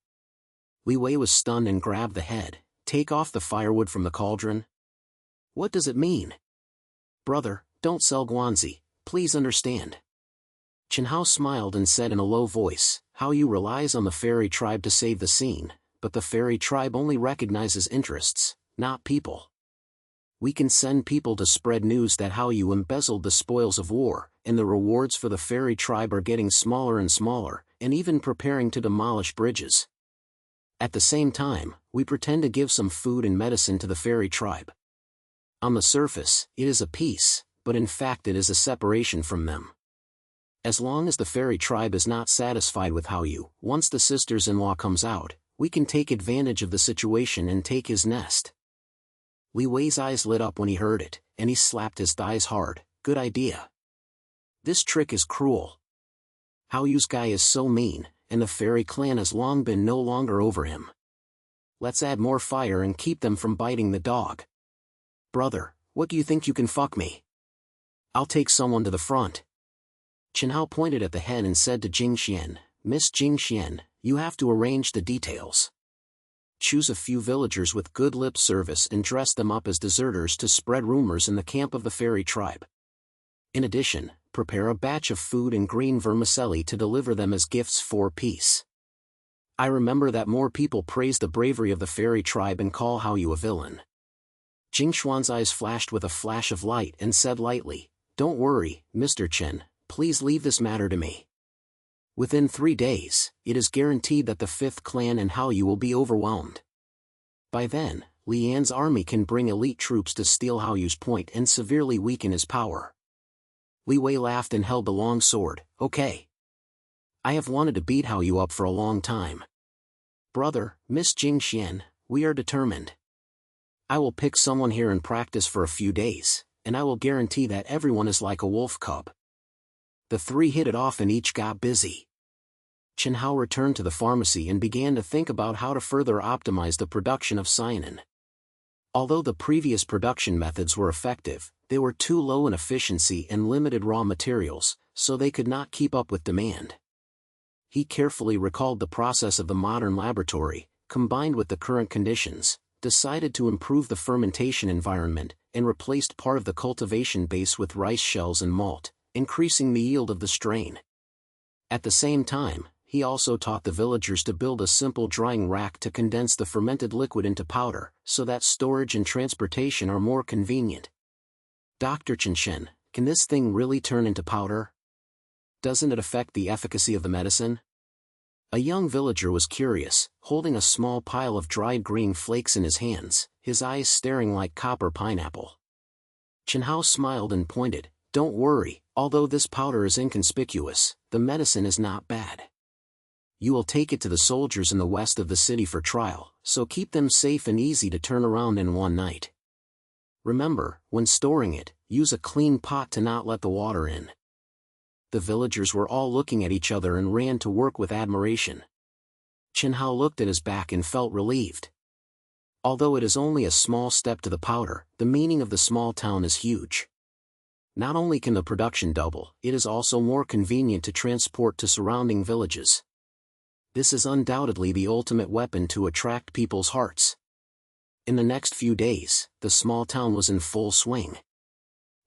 Li Wei was stunned and grabbed the head. "Take off the firewood from the cauldron? What does it mean?" "Brother, don't sell Guanzi, please understand." Chen Hao smiled and said in a low voice, "Hao Yu relies on the fairy tribe to save the scene, but the fairy tribe only recognizes interests, not people. We can send people to spread news that Hao Yu embezzled the spoils of war, and the rewards for the fairy tribe are getting smaller and smaller, and even preparing to demolish bridges. At the same time, we pretend to give some food and medicine to the fairy tribe. On the surface, it is a peace, but in fact it is a separation from them. As long as the fairy tribe is not satisfied with Hao Yu, once the sisters-in-law comes out, we can take advantage of the situation and take his nest." Li Wei's eyes lit up when he heard it, and he slapped his thighs hard. "Good idea. This trick is cruel. Hao Yu's guy is so mean, and the fairy clan has long been no longer over him. Let's add more fire and keep them from biting the dog. Brother, what do you think you can fuck me? I'll take someone to the front. Chen Hao pointed at the head and said to Jing Xian, Miss Jing Xian, you have to arrange the details. Choose a few villagers with good lip service and dress them up as deserters to spread rumors in the camp of the fairy tribe. In addition, prepare a batch of food and green vermicelli to deliver them as gifts for peace. I remember that more people praise the bravery of the fairy tribe and call Hao you a villain. Jing Xuan's eyes flashed with a flash of light and said lightly, Don't worry, Mr. Chen, please leave this matter to me. Within 3 days, it is guaranteed that the 5th clan and Hao you will be overwhelmed. By then, Li Yan's army can bring elite troops to steal Hao yu's point and severely weaken his power. Li Wei laughed and held the long sword. Okay. I have wanted to beat Hao yu up for a long time. Brother, Miss Jing Xian, we are determined. I will pick someone here and practice for a few days, and I will guarantee that everyone is like a wolf cub. The three hit it off and each got busy. Chen Hao returned to the pharmacy and began to think about how to further optimize the production of cyanin. Although the previous production methods were effective, they were too low in efficiency and limited raw materials, so they could not keep up with demand. He carefully recalled the process of the modern laboratory, combined with the current conditions, decided to improve the fermentation environment, and replaced part of the cultivation base with rice shells and malt, increasing the yield of the strain. At the same time, he also taught the villagers to build a simple drying rack to condense the fermented liquid into powder, so that storage and transportation are more convenient. Dr. Chen, can this thing really turn into powder? Doesn't it affect the efficacy of the medicine? A young villager was curious, holding a small pile of dried green flakes in his hands, his eyes staring like copper pineapple. Chen Hao smiled and pointed, Don't worry, although this powder is inconspicuous, the medicine is not bad. You will take it to the soldiers in the west of the city for trial, so keep them safe and easy to turn around in one night. Remember, when storing it, use a clean pot to not let the water in. The villagers were all looking at each other and ran to work with admiration. Chen Hao looked at his back and felt relieved. Although it is only a small step to the powder, the meaning of the small town is huge. Not only can the production double, it is also more convenient to transport to surrounding villages. This is undoubtedly the ultimate weapon to attract people's hearts. In the next few days, the small town was in full swing.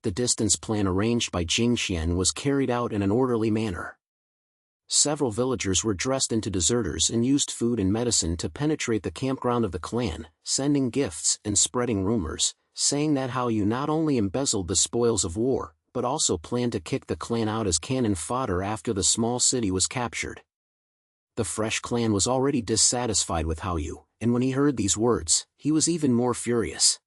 The distance plan arranged by Jing Xian was carried out in an orderly manner. Several villagers were dressed into deserters and used food and medicine to penetrate the campground of the clan, sending gifts and spreading rumors, saying that Hao yu not only embezzled the spoils of war, but also planned to kick the clan out as cannon fodder after the small city was captured. The fresh clan was already dissatisfied with Hao yu, and when he heard these words, he was even more furious.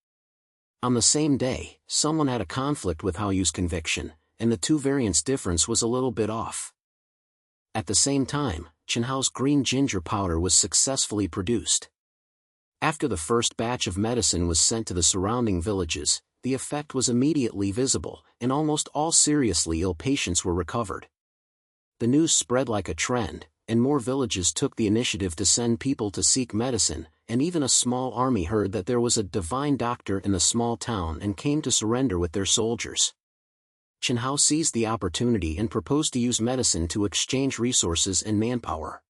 On the same day, someone had a conflict with Hao yu's conviction, and the two variants' difference was a little bit off. At the same time, Chen Hao's green ginger powder was successfully produced. After the first batch of medicine was sent to the surrounding villages, the effect was immediately visible, and almost all seriously ill patients were recovered. The news spread like a trend, and more villages took the initiative to send people to seek medicine, and even a small army heard that there was a divine doctor in the small town and came to surrender with their soldiers. Chen Hao seized the opportunity and proposed to use medicine to exchange resources and manpower.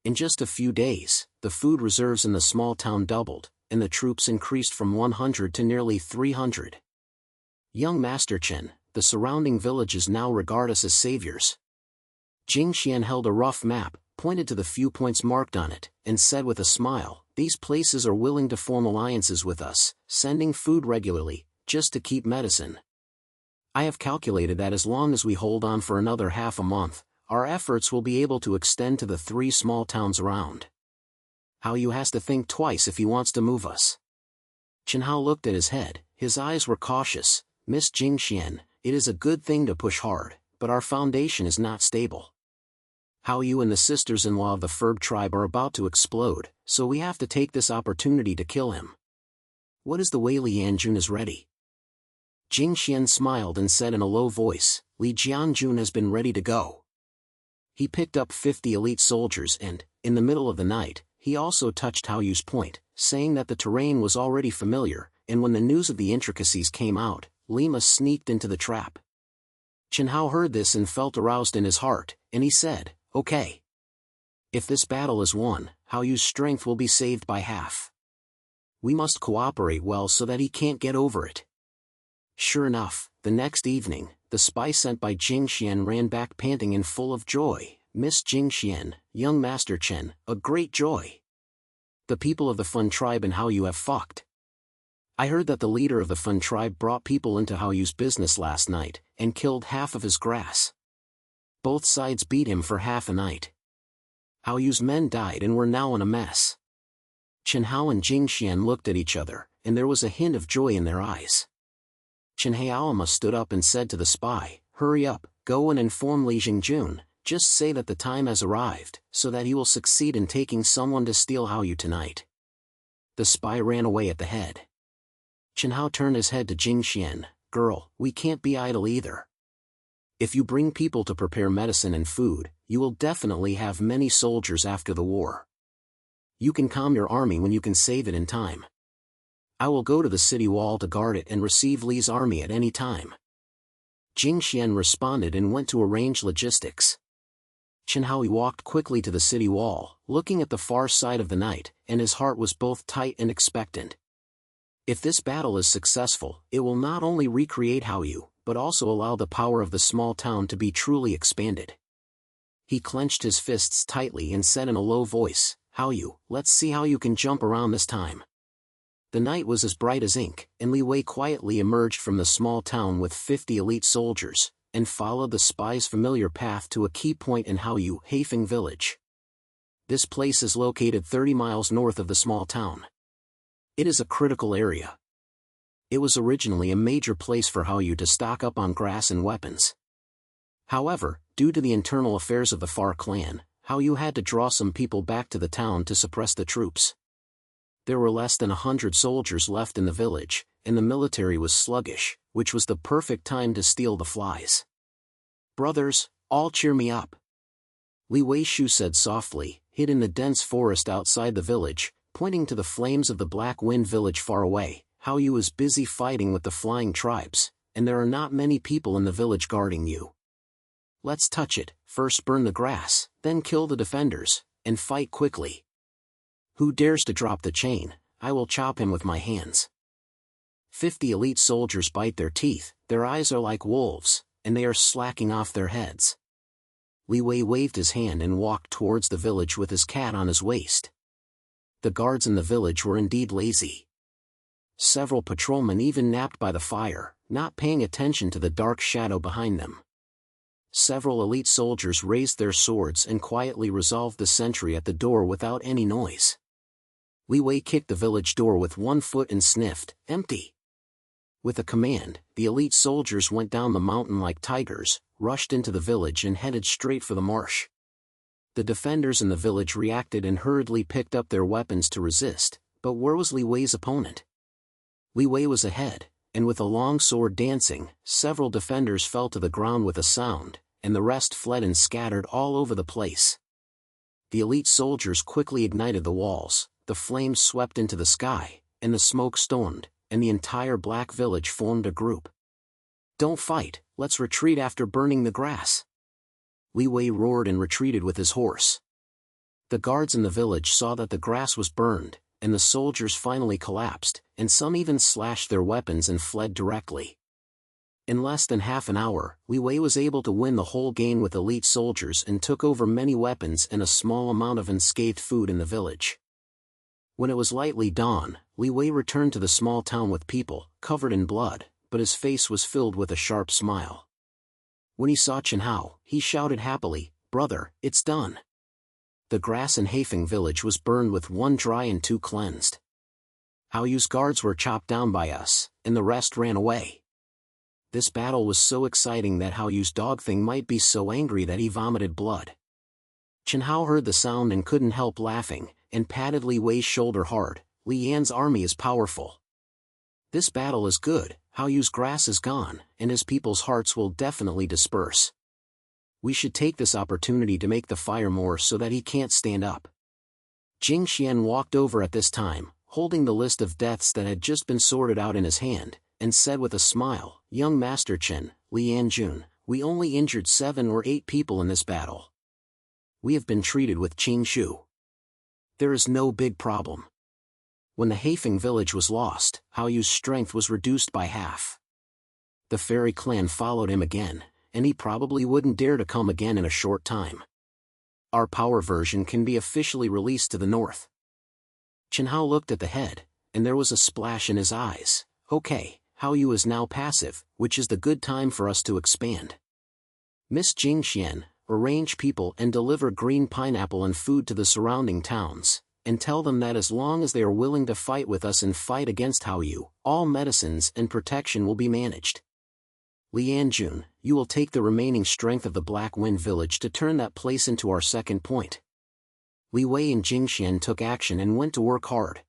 In just a few days, the food reserves in the small town doubled, and the troops increased from 100 to nearly 300. Young Master Chen, the surrounding villages now regard us as saviors. Jing Xian held a rough map, pointed to the few points marked on it, and said with a smile, These places are willing to form alliances with us, sending food regularly, just to keep medicine. I have calculated that as long as we hold on for another half a month, our efforts will be able to extend to the 3 small towns around. Hao yu has to think twice if he wants to move us. Chen Hao looked at his head, his eyes were cautious. Miss Jing Xian, it is a good thing to push hard, but our foundation is not stable. Hao yu and the sisters-in-law of the Ferb tribe are about to explode, so we have to take this opportunity to kill him. What is the way Li Yanjun is ready? Jing Xian smiled and said in a low voice, Li Jianjun has been ready to go. He picked up 50 elite soldiers and, in the middle of the night, he also touched Hao Yu's point, saying that the terrain was already familiar, and when the news of the intricacies came out, Lima sneaked into the trap. Chen Hao heard this and felt aroused in his heart, and he said, "Okay. If this battle is won, Hao Yu's strength will be saved by half. We must cooperate well so that he can't get over it." Sure enough, the next evening, the spy sent by Jing Xian ran back panting and full of joy. "Miss Jing Xian, young Master Chen, a great joy. The people of the Fun tribe and Hao Yu have fucked. I heard that the leader of the Fun tribe brought people into Hao Yu's business last night, and killed half of his grass. Both sides beat him for half a night. Hao Yu's men died and were now in a mess." Chen Hao and Jing Xian looked at each other, and there was a hint of joy in their eyes. Chen Hao stood up and said to the spy, "Hurry up, go and inform Li Jingjun, just say that the time has arrived, so that he will succeed in taking someone to steal Hao Yu tonight." The spy ran away at the head. Chen Hao turned his head to Jing Xian, "Girl, we can't be idle either. If you bring people to prepare medicine and food, you will definitely have many soldiers after the war. You can calm your army when you can save it in time. I will go to the city wall to guard it and receive Li's army at any time." Jing Xian responded and went to arrange logistics. Chen Hao walked quickly to the city wall, looking at the far side of the night, and his heart was both tight and expectant. If this battle is successful, it will not only recreate Hao Yu, but also allow the power of the small town to be truly expanded. He clenched his fists tightly and said in a low voice, "Hao Yu, let's see how you can jump around this time." The night was as bright as ink, and Li Wei quietly emerged from the small town with 50 elite soldiers, and followed the spy's familiar path to a key point in Hao Yu Haifeng village. This place is located 30 miles north of the small town. It is a critical area. It was originally a major place for Hao Yu to stock up on grass and weapons. However, due to the internal affairs of the Far clan, Hao Yu had to draw some people back to the town to suppress the troops. There were less than 100 soldiers left in the village, and the military was sluggish, which was the perfect time to steal the flies. "Brothers, all cheer me up," Li Weishu said softly, hid in the dense forest outside the village, pointing to the flames of the Black Wind village far away. "Hao Yu is busy fighting with the flying tribes, and there are not many people in the village guarding you. Let's touch it, first burn the grass, then kill the defenders, and fight quickly. Who dares to drop the chain, I will chop him with my hands." 50 elite soldiers bite their teeth, their eyes are like wolves, and they are slacking off their heads. Li Wei waved his hand and walked towards the village with his cat on his waist. The guards in the village were indeed lazy. Several patrolmen even napped by the fire, not paying attention to the dark shadow behind them. Several elite soldiers raised their swords and quietly resolved the sentry at the door without any noise. Li Wei kicked the village door with one foot and sniffed, "Empty." With a command, the elite soldiers went down the mountain like tigers, rushed into the village and headed straight for the marsh. The defenders in the village reacted and hurriedly picked up their weapons to resist, but where was Li Wei's opponent? Li Wei was ahead, and with a long sword dancing, several defenders fell to the ground with a sound, and the rest fled and scattered all over the place. The elite soldiers quickly ignited the walls, the flames swept into the sky, and the smoke stormed, and the entire black village formed a group. "Don't fight, let's retreat after burning the grass." Li Wei roared and retreated with his horse. The guards in the village saw that the grass was burned, and the soldiers finally collapsed, and some even slashed their weapons and fled directly. In less than half an hour, Li Wei was able to win the whole game with elite soldiers and took over many weapons and a small amount of unscathed food in the village. When it was lightly dawn, Li Wei returned to the small town with people, covered in blood, but his face was filled with a sharp smile. When he saw Chen Hao, he shouted happily, "Brother, it's done. The grass in Haifeng village was burned with one dry and two cleansed. Hao Yu's guards were chopped down by us, and the rest ran away." This battle was so exciting that Hao Yu's dog thing might be so angry that he vomited blood. Chen Hao heard the sound and couldn't help laughing, and patted Li Wei's shoulder hard. "Li Yan's army is powerful. This battle is good, Hao Yu's grass is gone, and his people's hearts will definitely disperse." We should take this opportunity to make the fire more so that he can't stand up. Jing Xian walked over at this time, holding the list of deaths that had just been sorted out in his hand, and said with a smile, "Young Master Chen, Li Yanjun, we only injured 7 or 8 people in this battle. We have been treated with Qing Shu. There is no big problem." When the Haifeng village was lost, Hao Yu's strength was reduced by half. The fairy clan followed him again, and he probably wouldn't dare to come again in a short time. Our power version can be officially released to the north. Chen Hao looked at the head, and there was a splash in his eyes. Okay, Hao Yu is now passive, which is the good time for us to expand. Miss Jing Xian, arrange people and deliver green pineapple and food to the surrounding towns, and tell them that as long as they are willing to fight with us and fight against Hao Yu, all medicines and protection will be managed. Li Yanjun, you will take the remaining strength of the Black Wind village to turn that place into our second point. Li Wei and Jing Xian took action and went to work hard.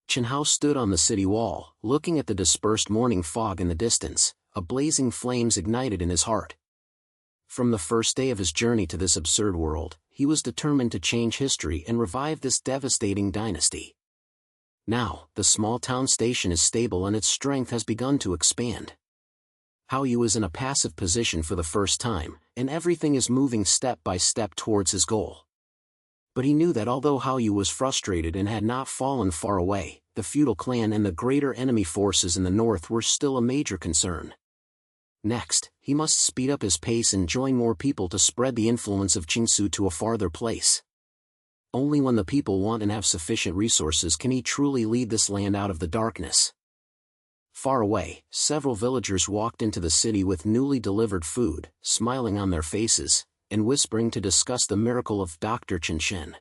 Chen Hao stood on the city wall, looking at the dispersed morning fog in the distance. A blazing flames ignited in his heart. From the first day of his journey to this absurd world, he was determined to change history and revive this devastating dynasty. Now, the small town station is stable and its strength has begun to expand. Hao Yu is in a passive position for the first time, and everything is moving step by step towards his goal. But he knew that although Hao Yu was frustrated and had not fallen far away, the feudal clan and the greater enemy forces in the north were still a major concern. Next, he must speed up his pace and join more people to spread the influence of Qingsu to a farther place. Only when the people want and have sufficient resources can he truly lead this land out of the darkness. Far away, several villagers walked into the city with newly delivered food, smiling on their faces, and whispering to discuss the miracle of Dr. Chen Shen.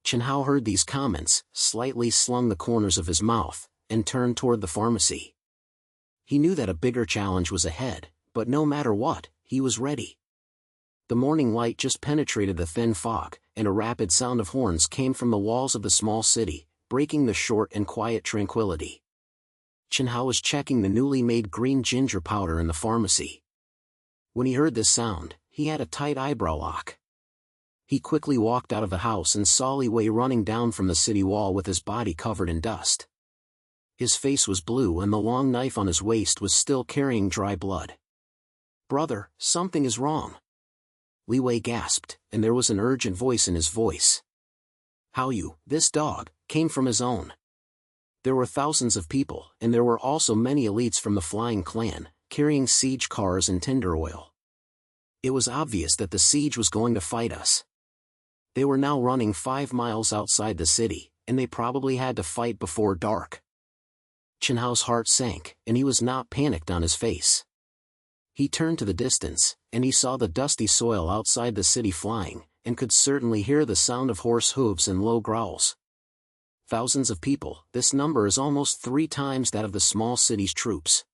Chen Hao heard these comments, slightly slung the corners of his mouth, and turned toward the pharmacy. He knew that a bigger challenge was ahead, but no matter what, he was ready. The morning light just penetrated the thin fog, and a rapid sound of horns came from the walls of the small city, breaking the short and quiet tranquility. Chen Hao was checking the newly made green ginger powder in the pharmacy. When he heard this sound, he had a tight eyebrow lock. He quickly walked out of the house and saw Li Wei running down from the city wall with his body covered in dust. His face was blue and the long knife on his waist was still carrying dry blood. "Brother, something is wrong." Li Wei gasped, and there was an urgent voice in his voice. "Hao Yu, this dog, came from his own." There were thousands of people, and there were also many elites from the Flying Clan, carrying siege cars and tinder oil. It was obvious that the siege was going to fight us. They were now running 5 miles outside the city, and they probably had to fight before dark. Chen Hao's heart sank, and he was not panicked on his face. He turned to the distance, and he saw the dusty soil outside the city flying, and could certainly hear the sound of horse hooves and low growls. Thousands of people, this number is almost 3 times that of the small city's troops.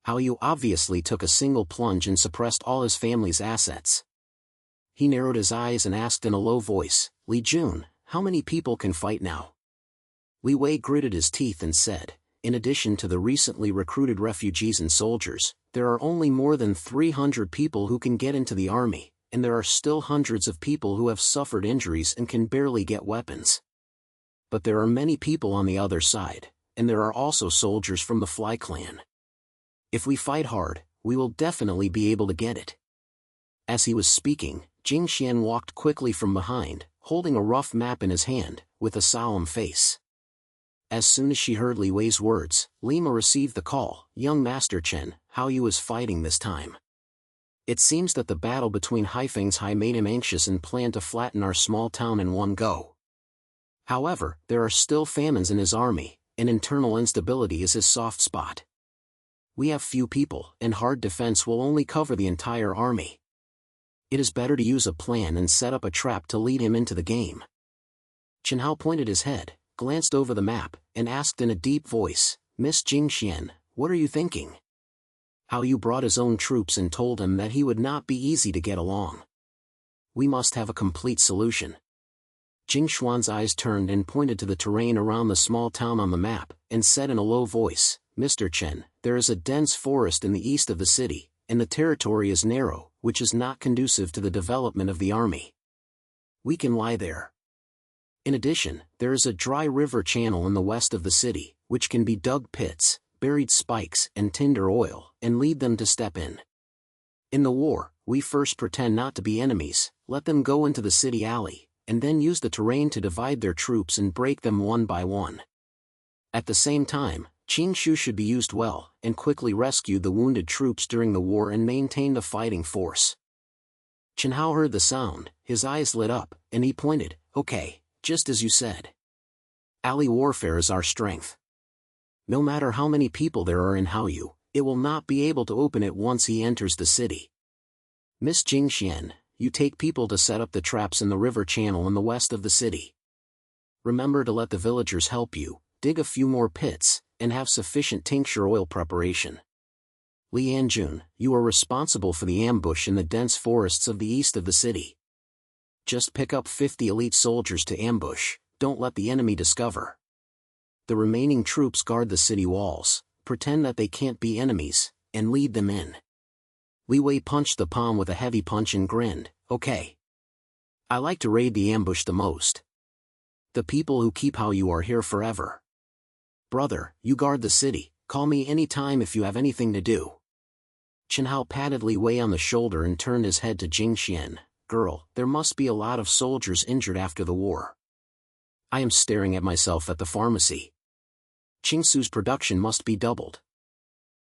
Hao Yu obviously took a single plunge and suppressed all his family's assets. He narrowed his eyes and asked in a low voice, "Li Jun, how many people can fight now?" Li Wei gritted his teeth and said, "In addition to the recently recruited refugees and soldiers, there are only more than 300 people who can get into the army, and there are still hundreds of people who have suffered injuries and can barely get weapons. But there are many people on the other side, and there are also soldiers from the Fly Clan. If we fight hard, we will definitely be able to get it." As he was speaking, Jing Xian walked quickly from behind, holding a rough map in his hand, with a solemn face. As soon as she heard Li Wei's words, Lima received the call, "Young Master Chen, Hao Yu is fighting this time. It seems that the battle between Haifeng's Hai made him anxious and planned to flatten our small town in one go. However, there are still famines in his army, and internal instability is his soft spot. We have few people, and hard defense will only cover the entire army. It is better to use a plan and set up a trap to lead him into the game." Chen Hao pointed his head, glanced over the map, and asked in a deep voice, "Miss Jing Xian, what are you thinking?" Hao Yu brought his own troops and told him that he would not be easy to get along. "We must have a complete solution." Jing Xuan's eyes turned and pointed to the terrain around the small town on the map, and said in a low voice, "Mr. Chen, there is a dense forest in the east of the city, and the territory is narrow, which is not conducive to the development of the army. We can lie there. In addition, there is a dry river channel in the west of the city, which can be dug pits, buried spikes and tinder oil, and lead them to step in. In the war, we first pretend not to be enemies, let them go into the city alley, and then use the terrain to divide their troops and break them one by one. At the same time, Qingshu should be used well, and quickly rescue the wounded troops during the war and maintain the fighting force. Chen Hao heard the sound, his eyes lit up, and he pointed, "Okay, just as you said. Alley warfare is our strength. No matter how many people there are in Haoyu, it will not be able to open it once he enters the city. Miss Jingxian, you take people to set up the traps in the river channel in the west of the city. Remember to let the villagers help you, dig a few more pits, and have sufficient tincture oil preparation. Li Anjun, you are responsible for the ambush in the dense forests of the east of the city. Just pick up 50 elite soldiers to ambush, don't let the enemy discover. The remaining troops guard the city walls, pretend that they can't be enemies, and lead them in." Li Wei punched the palm with a heavy punch and grinned, "Okay. I like to raid the ambush the most. The people who keep Haoyu are here forever. Brother, you guard the city, call me any time if you have anything to do." Chen Hao patted Li Wei on the shoulder and turned his head to Jingxian. "Girl, there must be a lot of soldiers injured after the war. I am staring at myself at the pharmacy. Qingsu's production must be doubled.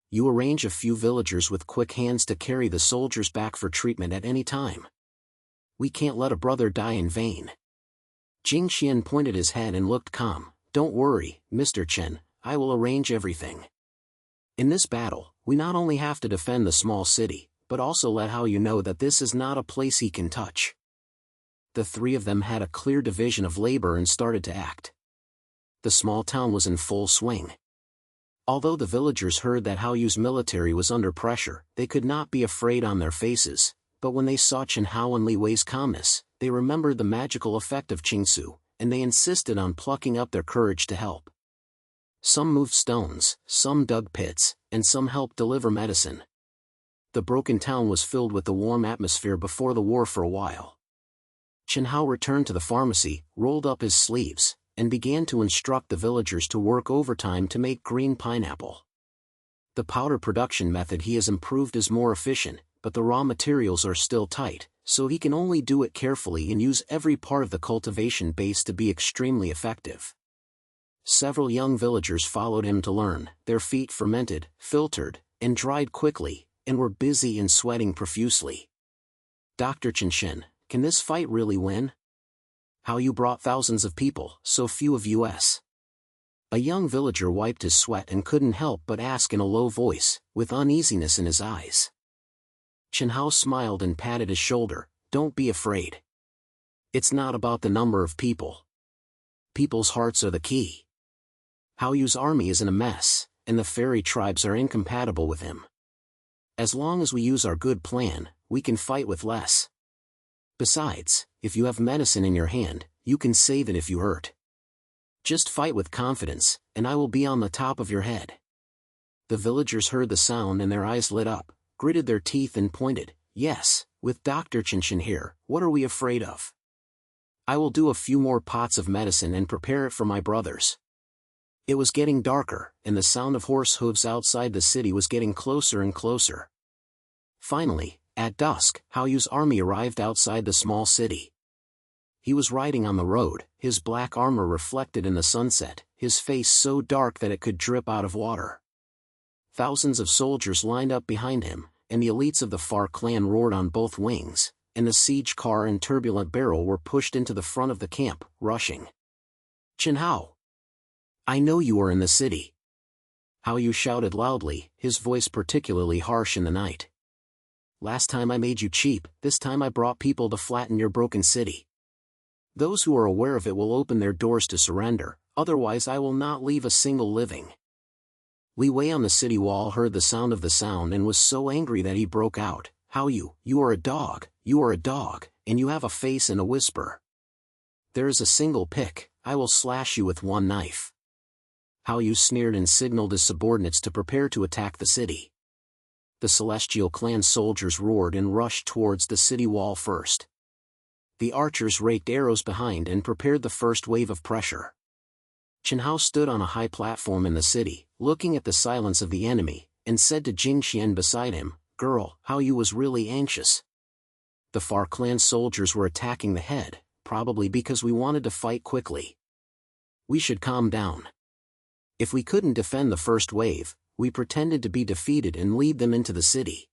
You arrange a few villagers with quick hands to carry the soldiers back for treatment at any time. We can't let a brother die in vain." Jingxian pointed his head and looked calm. "Don't worry, Mr. Chen, I will arrange everything. In this battle, we not only have to defend the small city, but also let Haoyu know that this is not a place he can touch." The three of them had a clear division of labor and started to act. The small town was in full swing. Although the villagers heard that Haoyu's military was under pressure, they could not be afraid on their faces, but when they saw Chen Hao and Li Wei's calmness, they remembered the magical effect of Qingsu, and they insisted on plucking up their courage to help. Some moved stones, some dug pits, and some helped deliver medicine. The broken town was filled with the warm atmosphere before the war for a while. Chen Hao returned to the pharmacy, rolled up his sleeves, and began to instruct the villagers to work overtime to make green pineapple. The powder production method he has improved is more efficient, but the raw materials are still tight, so he can only do it carefully and use every part of the cultivation base to be extremely effective. Several young villagers followed him to learn. Their feet fermented, filtered, and dried quickly, and were busy and sweating profusely. "Dr. Chen, can this fight really win? How you brought thousands of people, so few of us?" A young villager wiped his sweat and couldn't help but ask in a low voice, with uneasiness in his eyes. Chen Hao smiled and patted his shoulder. "Don't be afraid. It's not about the number of people. People's hearts are the key. Haoyu's army is in a mess, and the fairy tribes are incompatible with him. As long as we use our good plan, we can fight with less. Besides, if you have medicine in your hand, you can save it if you hurt. Just fight with confidence, and I will be on the top of your head." The villagers heard the sound and their eyes lit up, gritted their teeth and pointed. "Yes, with Dr. Chen here, what are we afraid of? I will do a few more pots of medicine and prepare it for my brothers." It was getting darker, and the sound of horse hooves outside the city was getting closer and closer. Finally, at dusk, Haoyu's army arrived outside the small city. He was riding on the road, his black armor reflected in the sunset, his face so dark that it could drip out of water. Thousands of soldiers lined up behind him, and the elites of the Far clan roared on both wings, and the siege car and turbulent barrel were pushed into the front of the camp, rushing. "Chen Hao! I know you are in the city." Haoyu shouted loudly, his voice particularly harsh in the night. "Last time I made you cheap, this time I brought people to flatten your broken city. Those who are aware of it will open their doors to surrender, otherwise I will not leave a single living." Li Wei on the city wall heard the sound of the sound and was so angry that he broke out, "Haoyu, you are a dog, and you have a face and a whisper. There is a single pick, I will slash you with one knife." Haoyu sneered and signaled his subordinates to prepare to attack the city. The Celestial Clan soldiers roared and rushed towards the city wall first. The archers raked arrows behind and prepared the first wave of pressure. Chen Hao stood on a high platform in the city, looking at the silence of the enemy, and said to Jing Xian beside him, "Girl, Hao Yu was really anxious. The Far Clan soldiers were attacking the head, probably because we wanted to fight quickly. We should calm down. If we couldn't defend the first wave, we pretended to be defeated and lead them into the city."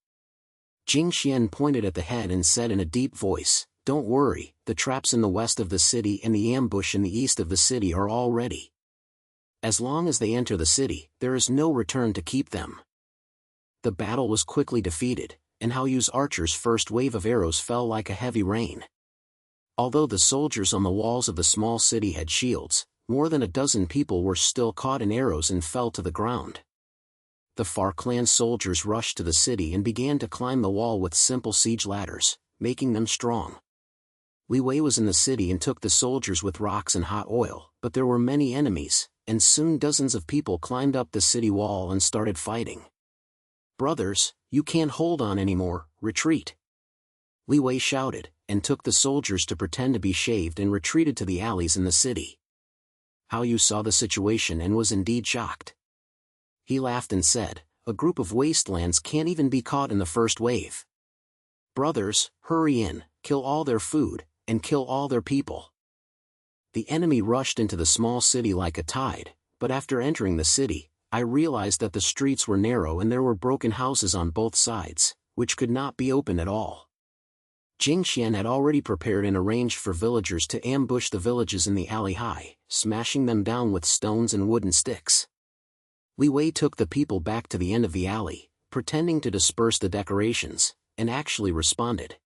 Jing Xian pointed at the head and said in a deep voice, "Don't worry, the traps in the west of the city and the ambush in the east of the city are all ready. As long as they enter the city, there is no return to keep them." The battle was quickly defeated, and Hao Yu's archers' first wave of arrows fell like a heavy rain. Although the soldiers on the walls of the small city had shields, more than a dozen people were still caught in arrows and fell to the ground. The Far Clan soldiers rushed to the city and began to climb the wall with simple siege ladders, making them strong. Li Wei was in the city and took the soldiers with rocks and hot oil, but there were many enemies, and soon dozens of people climbed up the city wall and started fighting. "Brothers, you can't hold on anymore, retreat!" Li Wei shouted, and took the soldiers to pretend to be shaved and retreated to the alleys in the city. Hao Yu saw the situation and was indeed shocked. He laughed and said, "A group of wastelands can't even be caught in the first wave. Brothers, hurry in, kill all their food, and kill all their people." The enemy rushed into the small city like a tide, but after entering the city, I realized that the streets were narrow and there were broken houses on both sides, which could not be opened at all. Jing Xian had already prepared and arranged for villagers to ambush the villages in the alley high, smashing them down with stones and wooden sticks. Li Wei took the people back to the end of the alley, pretending to disperse the decorations, and actually responded.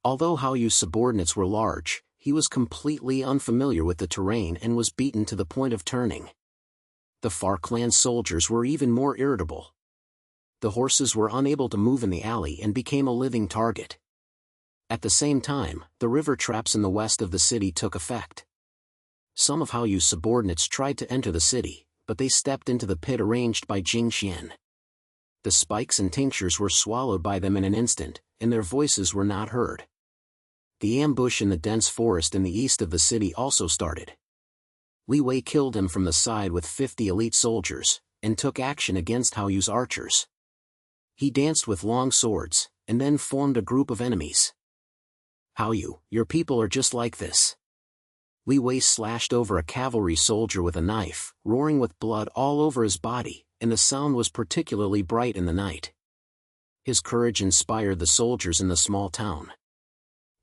Although Hao Yu's subordinates were large, he was completely unfamiliar with the terrain and was beaten to the point of turning. The Far Clan soldiers were even more irritable. The horses were unable to move in the alley and became a living target. At the same time, the river traps in the west of the city took effect. Some of Hao Yu's subordinates tried to enter the city, but they stepped into the pit arranged by Jing Xian. The spikes and tinctures were swallowed by them in an instant, and their voices were not heard. The ambush in the dense forest in the east of the city also started. Li Wei killed him from the side with 50 elite soldiers, and took action against Hao Yu's archers. He danced with long swords, and then formed a group of enemies. "Hao Yu, your people are just like this." Li Wei slashed over a cavalry soldier with a knife, roaring with blood all over his body, and the sound was particularly bright in the night. His courage inspired the soldiers in the small town.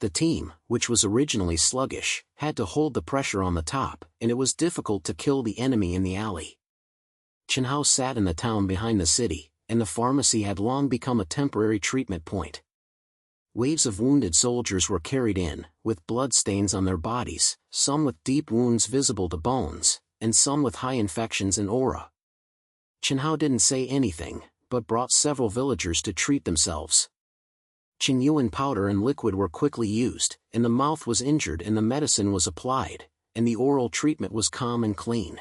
The team, which was originally sluggish, had to hold the pressure on the top, and it was difficult to kill the enemy in the alley. Chen Hao sat in the town behind the city, and the pharmacy had long become a temporary treatment point. Waves of wounded soldiers were carried in, with blood stains on their bodies, some with deep wounds visible to bones, and some with high infections and aura. Chen Hao didn't say anything, but brought several villagers to treat themselves. Qingyuan powder and liquid were quickly used, and the mouth was injured and the medicine was applied, and the oral treatment was calm and clean.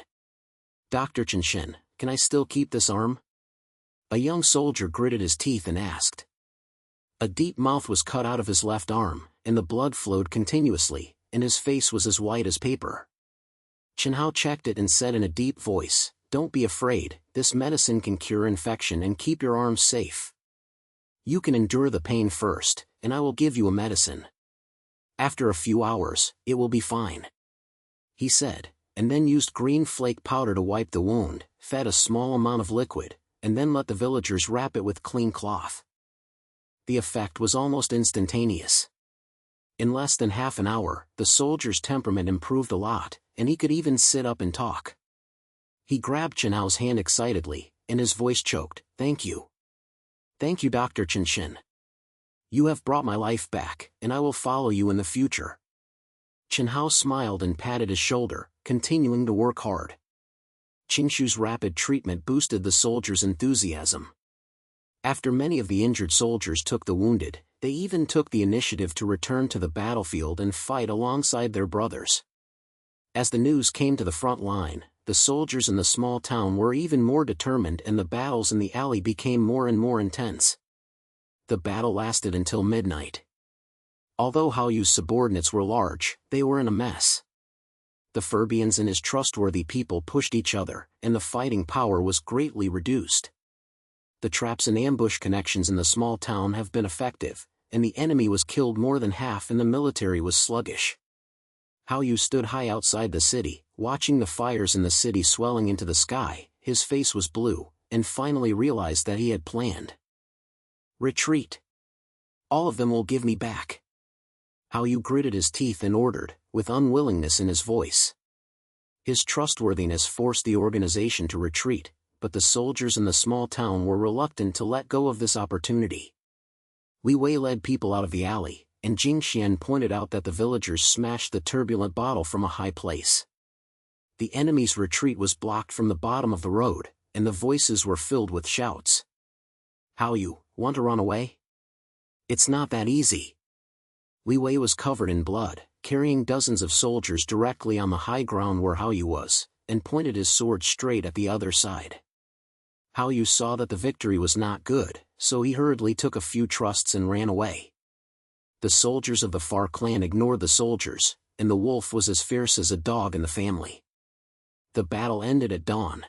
"Dr. Chen Shen, can I still keep this arm?" A young soldier gritted his teeth and asked. A deep mouth was cut out of his left arm, and the blood flowed continuously, and his face was as white as paper. Chen Hao checked it and said in a deep voice, "Don't be afraid, this medicine can cure infection and keep your arms safe. You can endure the pain first, and I will give you a medicine. After a few hours, it will be fine," he said, and then used green flake powder to wipe the wound, fed a small amount of liquid, and then let the villagers wrap it with clean cloth. The effect was almost instantaneous. In less than half an hour, the soldier's temperament improved a lot, and he could even sit up and talk. He grabbed Chen Hao's hand excitedly, and his voice choked, "Thank you. Thank you, Dr. Chen Shen. You have brought my life back, and I will follow you in the future." Chen Hao smiled and patted his shoulder, continuing to work hard. Qingshu's rapid treatment boosted the soldiers' enthusiasm. After many of the injured soldiers took the wounded, they even took the initiative to return to the battlefield and fight alongside their brothers. As the news came to the front line, the soldiers in the small town were even more determined and the battles in the alley became more and more intense. The battle lasted until midnight. Although Hao Yu's subordinates were large, they were in a mess. The Furbians and his trustworthy people pushed each other, and the fighting power was greatly reduced. The traps and ambush connections in the small town have been effective, and the enemy was killed more than half and the military was sluggish. Hao Yu stood high outside the city, watching the fires in the city swelling into the sky. His face was blue, and finally realized that he had planned. Retreat. All of them will give me back. Hao Yu gritted his teeth and ordered, with unwillingness in his voice. His trustworthiness forced the organization to retreat, but the soldiers in the small town were reluctant to let go of this opportunity. Li Wei led people out of the alley, and Jing Xian pointed out that the villagers smashed the turbulent bottle from a high place. The enemy's retreat was blocked from the bottom of the road, and the voices were filled with shouts. Hao Yu, want to run away? It's not that easy. Li Wei was covered in blood, carrying dozens of soldiers directly on the high ground where Hao Yu was, and pointed his sword straight at the other side. Hao Yu saw that the victory was not good, so he hurriedly took a few thrusts and ran away. The soldiers of the Far clan ignored the soldiers, and the wolf was as fierce as a dog in the family. The battle ended at dawn.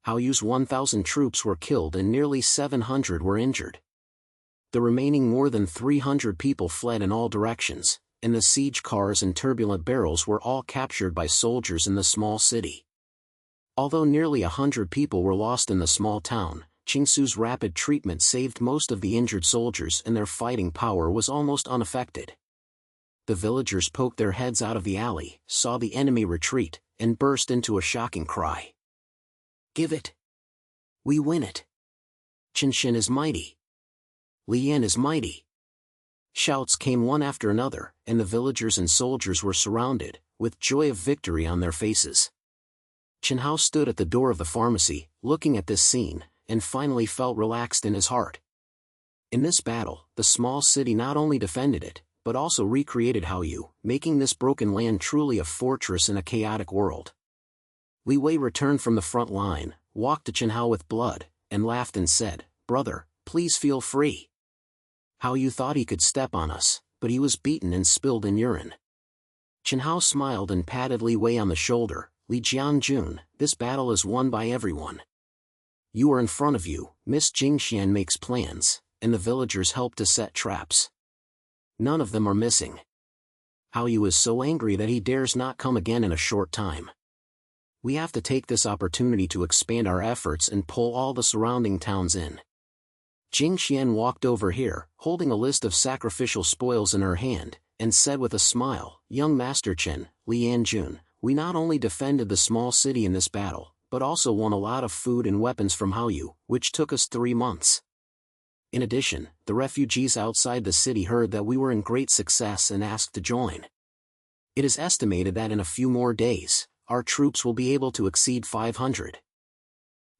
Hao Yu's 1,000 troops were killed and nearly 700 were injured. The remaining more than 300 people fled in all directions, and the siege cars and turbulent barrels were all captured by soldiers in the small city. Although nearly 100 people were lost in the small town, Qingsu's rapid treatment saved most of the injured soldiers and their fighting power was almost unaffected. The villagers poked their heads out of the alley, saw the enemy retreat, and burst into a shocking cry. Give it! We win it! Qinshin is mighty! Lian is mighty! Shouts came one after another, and the villagers and soldiers were surrounded, with joy of victory on their faces. Chen Hao stood at the door of the pharmacy, looking at this scene, and finally felt relaxed in his heart. In this battle, the small city not only defended it, but also recreated Hao Yu, making this broken land truly a fortress in a chaotic world. Li Wei returned from the front line, walked to Chen Hao with blood, and laughed and said, "Brother, please feel free. Hao Yu thought he could step on us, but he was beaten and spilled in urine." Chen Hao smiled and patted Li Wei on the shoulder. "Li Jianjun, this battle is won by everyone. You are in front of you, Miss Jingxian makes plans, and the villagers help to set traps. None of them are missing. Hao Yu is so angry that he dares not come again in a short time. We have to take this opportunity to expand our efforts and pull all the surrounding towns in." Jingxian walked over here, holding a list of sacrificial spoils in her hand, and said with a smile, "Young Master Chen, Lianjun, we not only defended the small city in this battle, but also won a lot of food and weapons from Hao Yu, which took us 3 months. In addition, the refugees outside the city heard that we were in great success and asked to join. It is estimated that in a few more days, our troops will be able to exceed 500.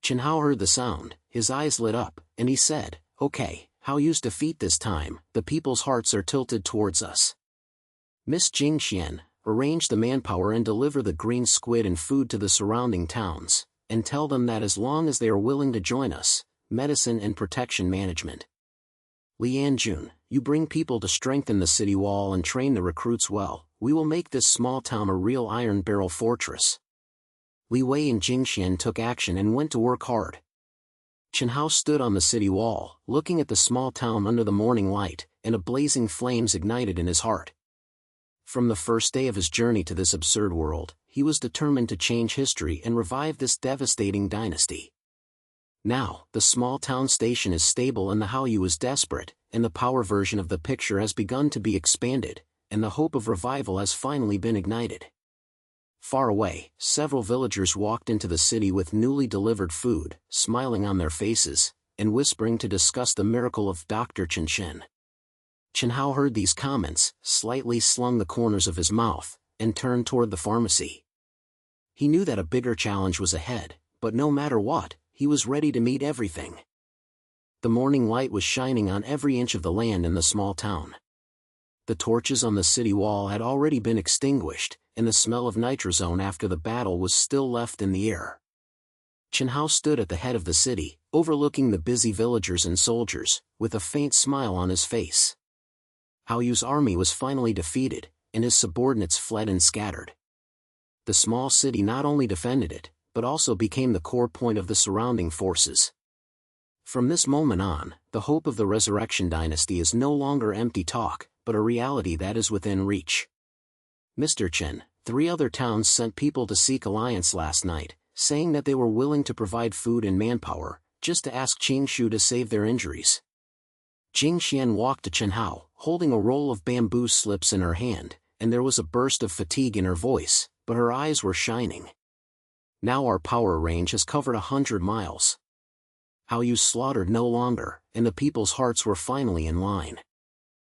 Chen Hao heard the sound, his eyes lit up, and he said, "Okay, Hao Yu's defeat this time, the people's hearts are tilted towards us. Miss Jingxian, arrange the manpower and deliver the green squid and food to the surrounding towns, and tell them that as long as they are willing to join us, medicine and protection management. Lianjun, you bring people to strengthen the city wall and train the recruits well, we will make this small town a real iron barrel fortress." Li Wei and Jingxian took action and went to work hard. Chen Hao stood on the city wall, looking at the small town under the morning light, and a blazing flames ignited in his heart. From the first day of his journey to this absurd world, he was determined to change history and revive this devastating dynasty. Now, the small town station is stable and the Hao Yu is desperate, and the power version of the picture has begun to be expanded, and the hope of revival has finally been ignited. Far away, several villagers walked into the city with newly delivered food, smiling on their faces, and whispering to discuss the miracle of Dr. Chen Shen. Chen Hao heard these comments, slightly slung the corners of his mouth, and turned toward the pharmacy. He knew that a bigger challenge was ahead, but no matter what, he was ready to meet everything. The morning light was shining on every inch of the land in the small town. The torches on the city wall had already been extinguished, and the smell of nitrozone after the battle was still left in the air. Chen Hao stood at the head of the city, overlooking the busy villagers and soldiers, with a faint smile on his face. Hao Yu's army was finally defeated, and his subordinates fled and scattered. The small city not only defended it, but also became the core point of the surrounding forces. From this moment on, the hope of the Resurrection Dynasty is no longer empty talk, but a reality that is within reach. Mr. Chen, 3 other towns sent people to seek alliance last night, saying that they were willing to provide food and manpower, just to ask Qingshu to save their injuries. Jing Xian walked to Chen Hao, holding a roll of bamboo slips in her hand, and there was a burst of fatigue in her voice, but her eyes were shining. Now our power range has covered 100 miles. Hao Yu slaughtered no longer, and the people's hearts were finally in line.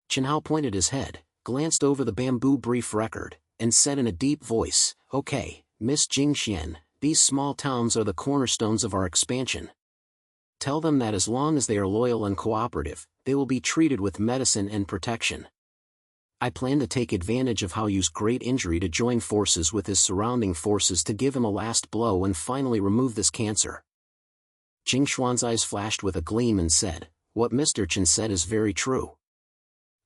Chen Hao pointed his head, glanced over the bamboo brief record, and said in a deep voice, "Okay, Miss Jing Xian, these small towns are the cornerstones of our expansion. Tell them that as long as they are loyal and cooperative, they will be treated with medicine and protection. I plan to take advantage of Hao Yu's great injury to join forces with his surrounding forces to give him a last blow and finally remove this cancer." Jing Xuan's eyes flashed with a gleam and said, "What Mr. Chen said is very true."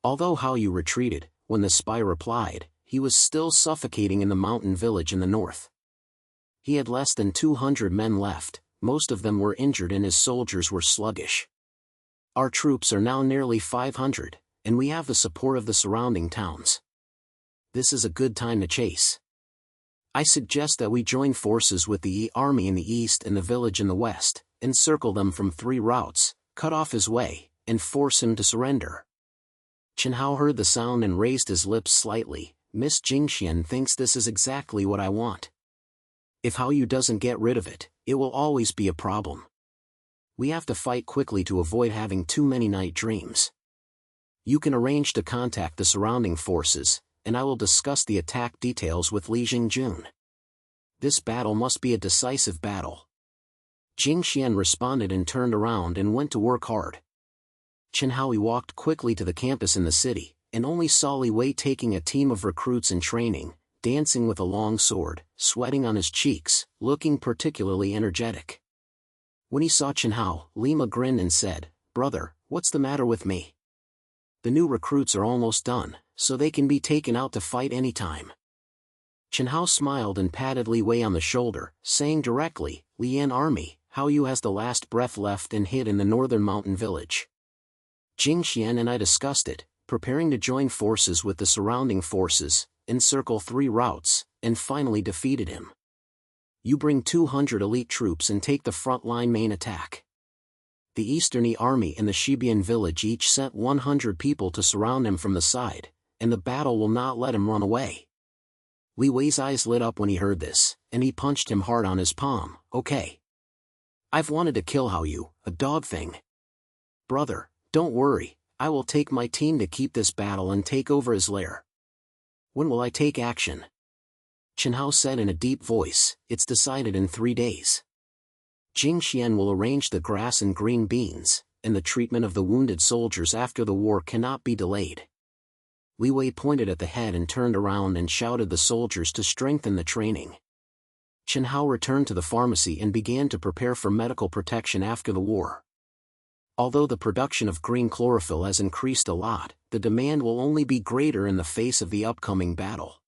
Although Hao Yu retreated, when the spy replied, he was still suffocating in the mountain village in the north. He had less than 200 men left, most of them were injured and his soldiers were sluggish. Our troops are now nearly 500, and we have the support of the surrounding towns. This is a good time to chase. I suggest that we join forces with the Yi army in the east and the village in the west, encircle them from 3 routes, cut off his way, and force him to surrender. Chen Hao heard the sound and raised his lips slightly. Miss Jing Xian thinks this is exactly what I want. If Hao Yu doesn't get rid of it, it will always be a problem. We have to fight quickly to avoid having too many night dreams. You can arrange to contact the surrounding forces, and I will discuss the attack details with Li Jingjun. This battle must be a decisive battle. Jing Xian responded and turned around and went to work hard. Chen Hao walked quickly to the campus in the city, and only saw Li Wei taking a team of recruits in training, dancing with a long sword, sweating on his cheeks, looking particularly energetic. When he saw Chen Hao, Lima grinned and said, "Brother, what's the matter with me? The new recruits are almost done, so they can be taken out to fight anytime." Chen Hao smiled and patted Li Wei on the shoulder, saying directly, "Lian army, Hao Yu has the last breath left and hid in the northern mountain village. Jing Xian and I discussed it, preparing to join forces with the surrounding forces, encircle 3 routes, and finally defeated him. You bring 200 elite troops and take the front-line main attack." The Eastern Yi army and the Shibian village each sent 100 people to surround him from the side, and the battle will not let him run away. Li Wei's eyes lit up when he heard this, and he punched him hard on his palm. "Okay. I've wanted to kill Hao Yu, a dog thing. Brother, don't worry, I will take my team to keep this battle and take over his lair. When will I take action?" Chen Hao said in a deep voice, "It's decided in 3 days. Jing Xian will arrange the grass and green beans, and the treatment of the wounded soldiers after the war cannot be delayed." Li Wei pointed at the head and turned around and shouted the soldiers to strengthen the training. Chen Hao returned to the pharmacy and began to prepare for medical protection after the war. Although the production of green chlorophyll has increased a lot, the demand will only be greater in the face of the upcoming battle.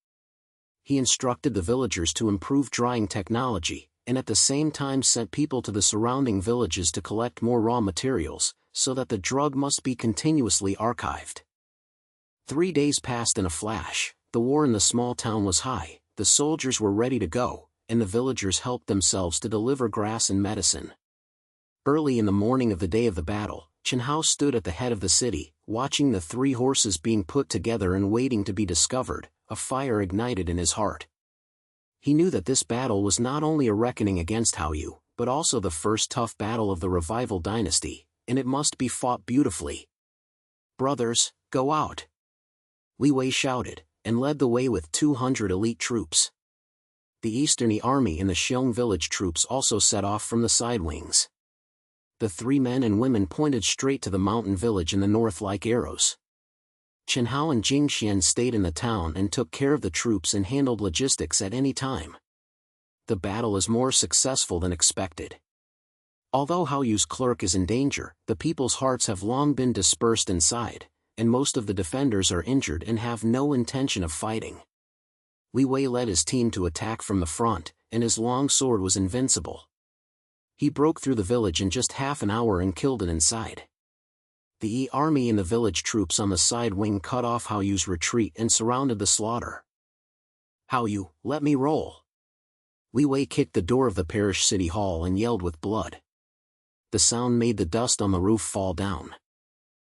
He instructed the villagers to improve drying technology, and at the same time sent people to the surrounding villages to collect more raw materials, so that the drug must be continuously archived. 3 days passed in a flash. The war in the small town was high, the soldiers were ready to go, and the villagers helped themselves to deliver grass and medicine. Early in the morning of the day of the battle, Chen Hao stood at the head of the city, watching the 3 horses being put together and waiting to be discovered. A fire ignited in his heart. He knew that this battle was not only a reckoning against Hao Yu, but also the first tough battle of the Revival Dynasty, and it must be fought beautifully. "Brothers, go out!" Li Wei shouted, and led the way with 200 elite troops. The Eastern Yi army and the Xiong village troops also set off from the side wings. The 3 men and women pointed straight to the mountain village in the north like arrows. Chen Hao and Jing Xian stayed in the town and took care of the troops and handled logistics at any time. The battle is more successful than expected. Although Hao Yu's clerk is in danger, the people's hearts have long been dispersed inside, and most of the defenders are injured and have no intention of fighting. Li Wei led his team to attack from the front, and his long sword was invincible. He broke through the village in just half an hour and killed it inside. The army and the village troops on the side wing cut off Hao Yu's retreat and surrounded the slaughter. "Hao Yu, let me roll." Li Wei kicked the door of the parish city hall and yelled with blood. The sound made the dust on the roof fall down.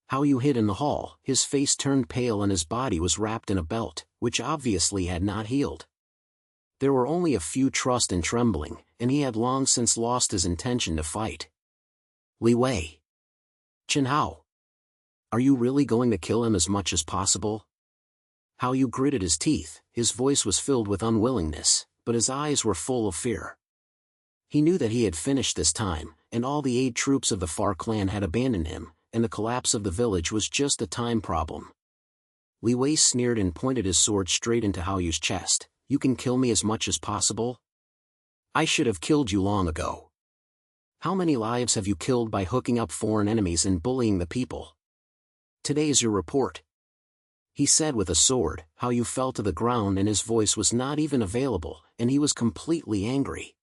Hao Yu hid in the hall, his face turned pale and his body was wrapped in a belt, which obviously had not healed. There were only a few trussed and trembling, and he had long since lost his intention to fight. "Li Wei. Chen Hao. Are you really going to kill him as much as possible?" Hao Yu gritted his teeth, his voice was filled with unwillingness, but his eyes were full of fear. He knew that he had finished this time, and all the aid troops of the Far clan had abandoned him, and the collapse of the village was just a time problem. Li Wei sneered and pointed his sword straight into Hao Yu's chest. "You can kill me as much as possible? I should have killed you long ago. How many lives have you killed by hooking up foreign enemies and bullying the people? Today is your report." He said with a sword. Hao Yu fell to the ground and his voice was not even available, and he was completely angry.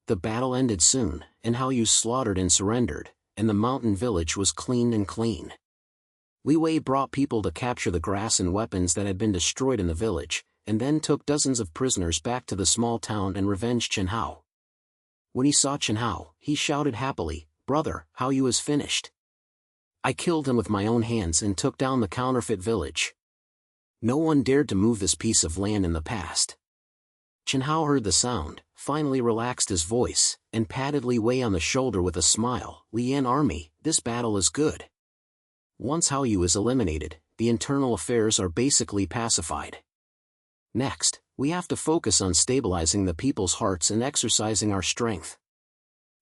The battle ended soon, and Hao Yu slaughtered and surrendered, and the mountain village was clean and clean. Li Wei brought people to capture the grass and weapons that had been destroyed in the village, and then took dozens of prisoners back to the small town and revenged Chen Hao. When he saw Chen Hao, he shouted happily, "Brother, Hao Yu is finished. I killed him with my own hands and took down the counterfeit village. No one dared to move this piece of land in the past." Chen Hao heard the sound, finally relaxed his voice, and patted Li Wei on the shoulder with a smile. "Lian army, this battle is good. Once Hao Yu is eliminated, the internal affairs are basically pacified. Next, we have to focus on stabilizing the people's hearts and exercising our strength.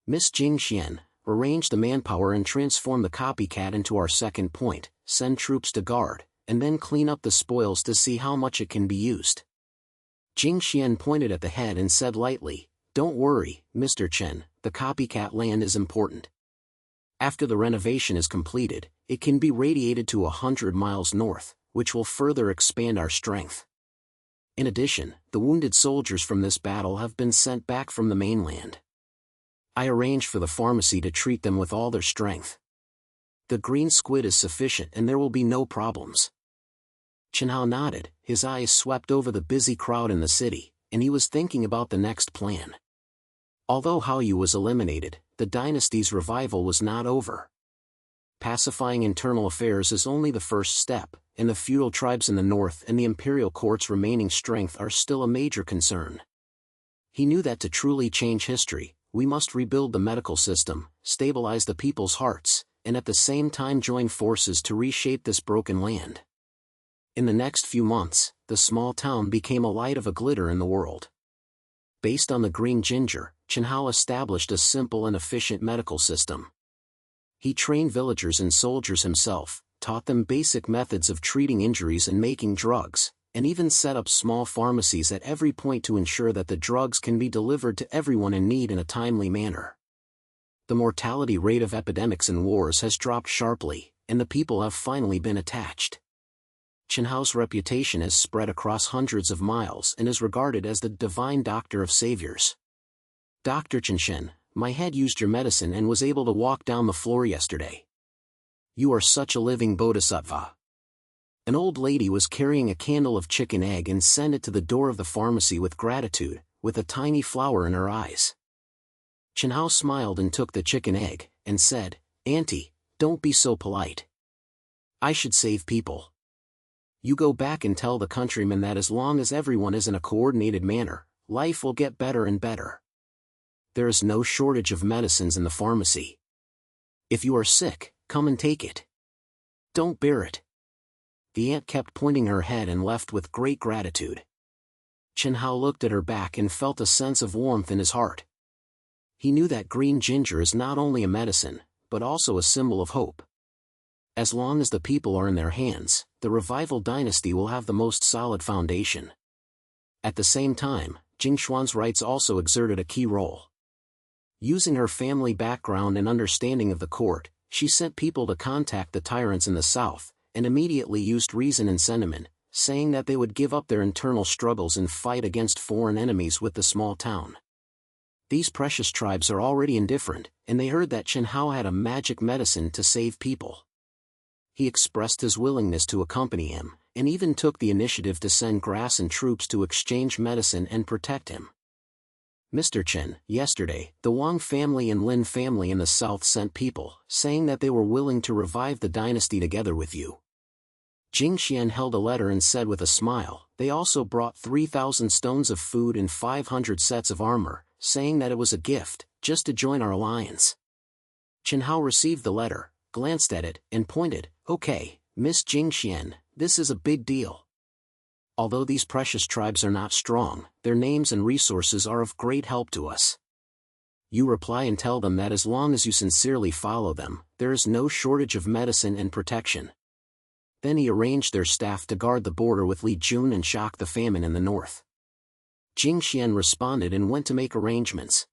Miss Jing Xian, arrange the manpower and transform the copycat into our second point, send troops to guard, and then clean up the spoils to see how much it can be used." Jing Xian pointed at the head and said lightly, "Don't worry, Mr. Chen, the copycat land is important. After the renovation is completed, it can be radiated to 100 miles north, which will further expand our strength. In addition, the wounded soldiers from this battle have been sent back from the mainland. I arranged for the pharmacy to treat them with all their strength. The green squid is sufficient and there will be no problems." Chen Hao nodded, his eyes swept over the busy crowd in the city, and he was thinking about the next plan. Although Hao Yu was eliminated, the dynasty's revival was not over. Pacifying internal affairs is only the first step, and the feudal tribes in the north and the imperial court's remaining strength are still a major concern. He knew that to truly change history, we must rebuild the medical system, stabilize the people's hearts, and at the same time join forces to reshape this broken land. In the next few months, the small town became a light of a glitter in the world. Based on the green ginger, Chen Hao established a simple and efficient medical system. He trained villagers and soldiers himself, taught them basic methods of treating injuries and making drugs, and even set up small pharmacies at every point to ensure that the drugs can be delivered to everyone in need in a timely manner. The mortality rate of epidemics and wars has dropped sharply, and the people have finally been attached. Chen Hao's reputation has spread across hundreds of miles and is regarded as the divine doctor of saviors. "Dr. Chen Shen, my head used your medicine and was able to walk down the floor yesterday. You are such a living bodhisattva." An old lady was carrying a candle of chicken egg and sent it to the door of the pharmacy with gratitude, with a tiny flower in her eyes. Chen Hao smiled and took the chicken egg, and said, "Auntie, don't be so polite. I should save people. You go back and tell the countrymen that as long as everyone is in a coordinated manner, life will get better and better. There is no shortage of medicines in the pharmacy. If you are sick, come and take it. Don't bear it." The aunt kept pointing her head and left with great gratitude. Chen Hao looked at her back and felt a sense of warmth in his heart. He knew that green ginger is not only a medicine, but also a symbol of hope. As long as the people are in their hands, the revival dynasty will have the most solid foundation. At the same time, Jing Xuan's rights also exerted a key role. Using her family background and understanding of the court, she sent people to contact the tyrants in the south, and immediately used reason and sentiment, saying that they would give up their internal struggles and fight against foreign enemies with the small town. These precious tribes are already indifferent, and they heard that Chen Hao had a magic medicine to save people. He expressed his willingness to accompany him, and even took the initiative to send grass and troops to exchange medicine and protect him. Mr. Chen, yesterday, the Wang family and Lin family in the south sent people, saying that they were willing to revive the dynasty together with you. Jing Xian held a letter and said with a smile, they also brought 3,000 stones of food and 500 sets of armor, saying that it was a gift, just to join our alliance. Chen Hao received the letter, glanced at it, and pointed, okay, Miss Jing Xian, this is a big deal. Although these precious tribes are not strong, their names and resources are of great help to us. You reply and tell them that as long as you sincerely follow them, there is no shortage of medicine and protection. Then he arranged their staff to guard the border with Li Jun and shock the famine in the north. Jing Xian responded and went to make arrangements.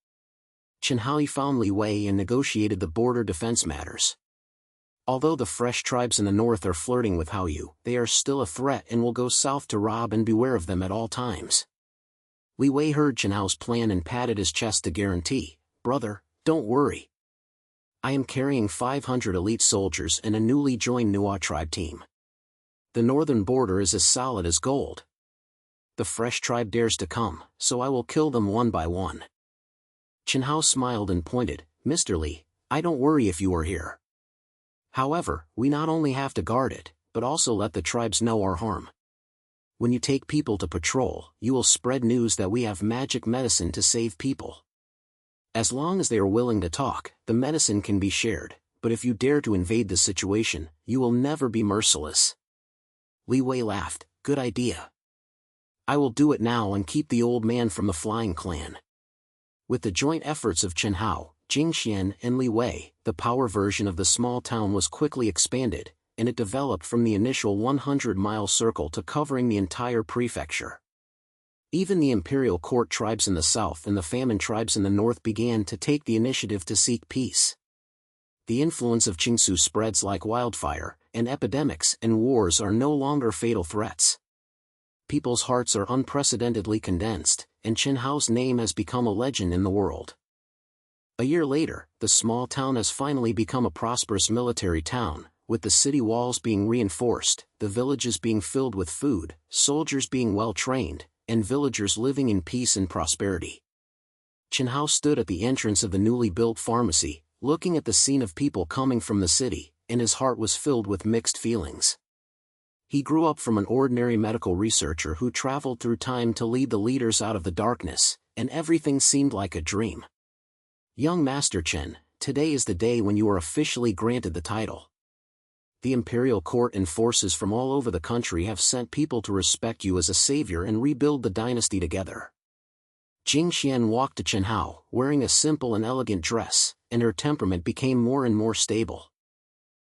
Chen Hao found Li Wei and negotiated the border defense matters. Although the fresh tribes in the north are flirting with Hao Yu, they are still a threat and will go south to rob, and beware of them at all times. Li Wei heard Chen Hao's plan and patted his chest to guarantee, brother, don't worry. I am carrying 500 elite soldiers and a newly joined Nuo tribe team. The northern border is as solid as gold. The fresh tribe dares to come, so I will kill them one by one. Chen Hao smiled and pointed, Mr. Li, I don't worry if you are here. However, we not only have to guard it, but also let the tribes know our harm. When you take people to patrol, you will spread news that we have magic medicine to save people. As long as they are willing to talk, the medicine can be shared, but if you dare to invade the situation, you will never be merciless. Li Wei laughed, good idea. I will do it now and keep the old man from the Flying Clan. With the joint efforts of Chen Hao, Jing Xian and Li Wei, the power version of the small town was quickly expanded, and it developed from the initial 100-mile circle to covering the entire prefecture. Even the imperial court tribes in the south and the famine tribes in the north began to take the initiative to seek peace. The influence of Qingsu spreads like wildfire, and epidemics and wars are no longer fatal threats. People's hearts are unprecedentedly condensed, and Chen Hao's name has become a legend in the world. A year later, the small town has finally become a prosperous military town, with the city walls being reinforced, the villages being filled with food, soldiers being well trained, and villagers living in peace and prosperity. Chen Hao stood at the entrance of the newly built pharmacy, looking at the scene of people coming from the city, and his heart was filled with mixed feelings. He grew up from an ordinary medical researcher who traveled through time to lead the leaders out of the darkness, and everything seemed like a dream. Young Master Chen, today is the day when you are officially granted the title. The imperial court and forces from all over the country have sent people to respect you as a savior and rebuild the dynasty together. Jing Xian walked to Chen Hao, wearing a simple and elegant dress, and her temperament became more and more stable.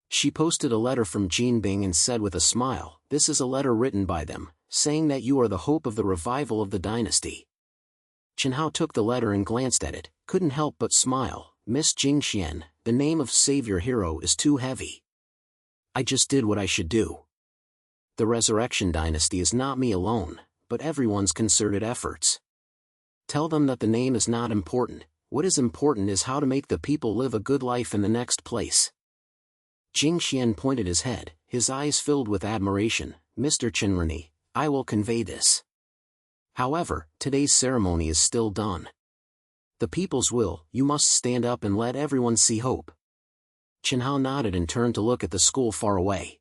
She posted a letter from Jinbing and said with a smile, this is a letter written by them, saying that you are the hope of the revival of the dynasty. Chen Hao took the letter and glanced at it, couldn't help but smile. Miss Jing Xian, the name of savior hero is too heavy. I just did what I should do. The resurrection dynasty is not me alone, but everyone's concerted efforts. Tell them that the name is not important, what is important is how to make the people live a good life in the next place. Jing Xian pointed his head, his eyes filled with admiration. Mr. Chenrani, I will convey this. However, today's ceremony is still done. The people's will, you must stand up and let everyone see hope. Chen Hao nodded and turned to look at the school far away.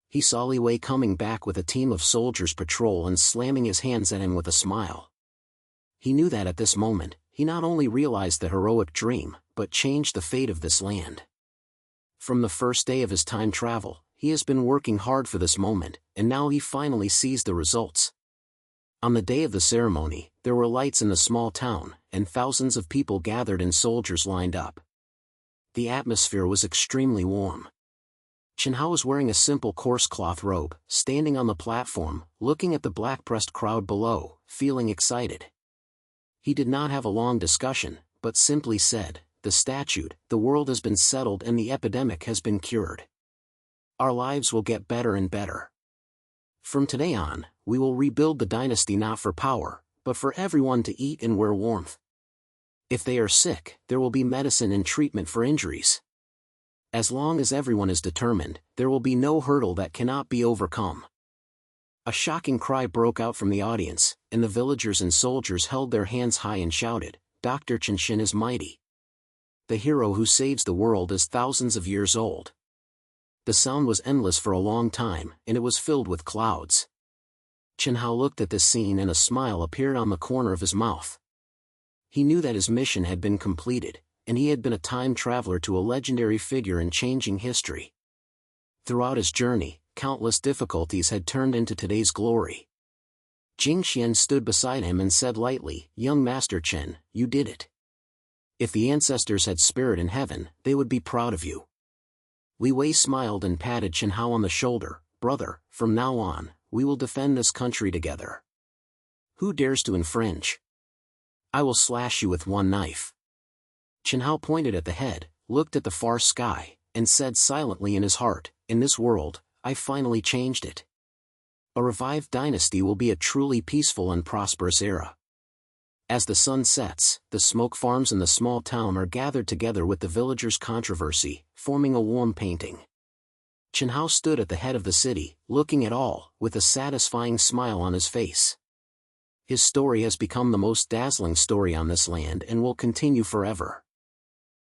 He saw Li Wei coming back with a team of soldiers patrol and slamming his hands at him with a smile. He knew that at this moment, he not only realized the heroic dream, but changed the fate of this land. From the first day of his time travel, he has been working hard for this moment, and now he finally sees the results. On the day of the ceremony, there were lights in the small town, and thousands of people gathered and soldiers lined up. The atmosphere was extremely warm. Chen Hao was wearing a simple coarse cloth robe, standing on the platform, looking at the black-pressed crowd below, feeling excited. He did not have a long discussion, but simply said, "The statute, the world has been settled and the epidemic has been cured. Our lives will get better and better. From today on, we will rebuild the dynasty not for power, but for everyone to eat and wear warmth. If they are sick, there will be medicine and treatment for injuries. As long as everyone is determined, there will be no hurdle that cannot be overcome." A shocking cry broke out from the audience, and the villagers and soldiers held their hands high and shouted, "Dr. Chen is mighty. The hero who saves the world is thousands of years old." The sound was endless for a long time, and it was filled with clouds. Chen Hao looked at this scene and a smile appeared on the corner of his mouth. He knew that his mission had been completed, and he had been a time traveler to a legendary figure in changing history. Throughout his journey, countless difficulties had turned into today's glory. Jing Xian stood beside him and said lightly, "Young Master Chen, you did it. If the ancestors had spirit in heaven, they would be proud of you." Li Wei smiled and patted Chen Hao on the shoulder, "Brother, from now on, we will defend this country together. Who dares to infringe? I will slash you with one knife." Chen Hao pointed at the head, looked at the far sky, and said silently in his heart, "In this world, I finally changed it. A revived dynasty will be a truly peaceful and prosperous era." As the sun sets, the smoke farms in the small town are gathered together with the villagers' controversy, forming a warm painting. Chen Hao stood at the head of the city, looking at all, with a satisfying smile on his face. His story has become the most dazzling story on this land and will continue forever.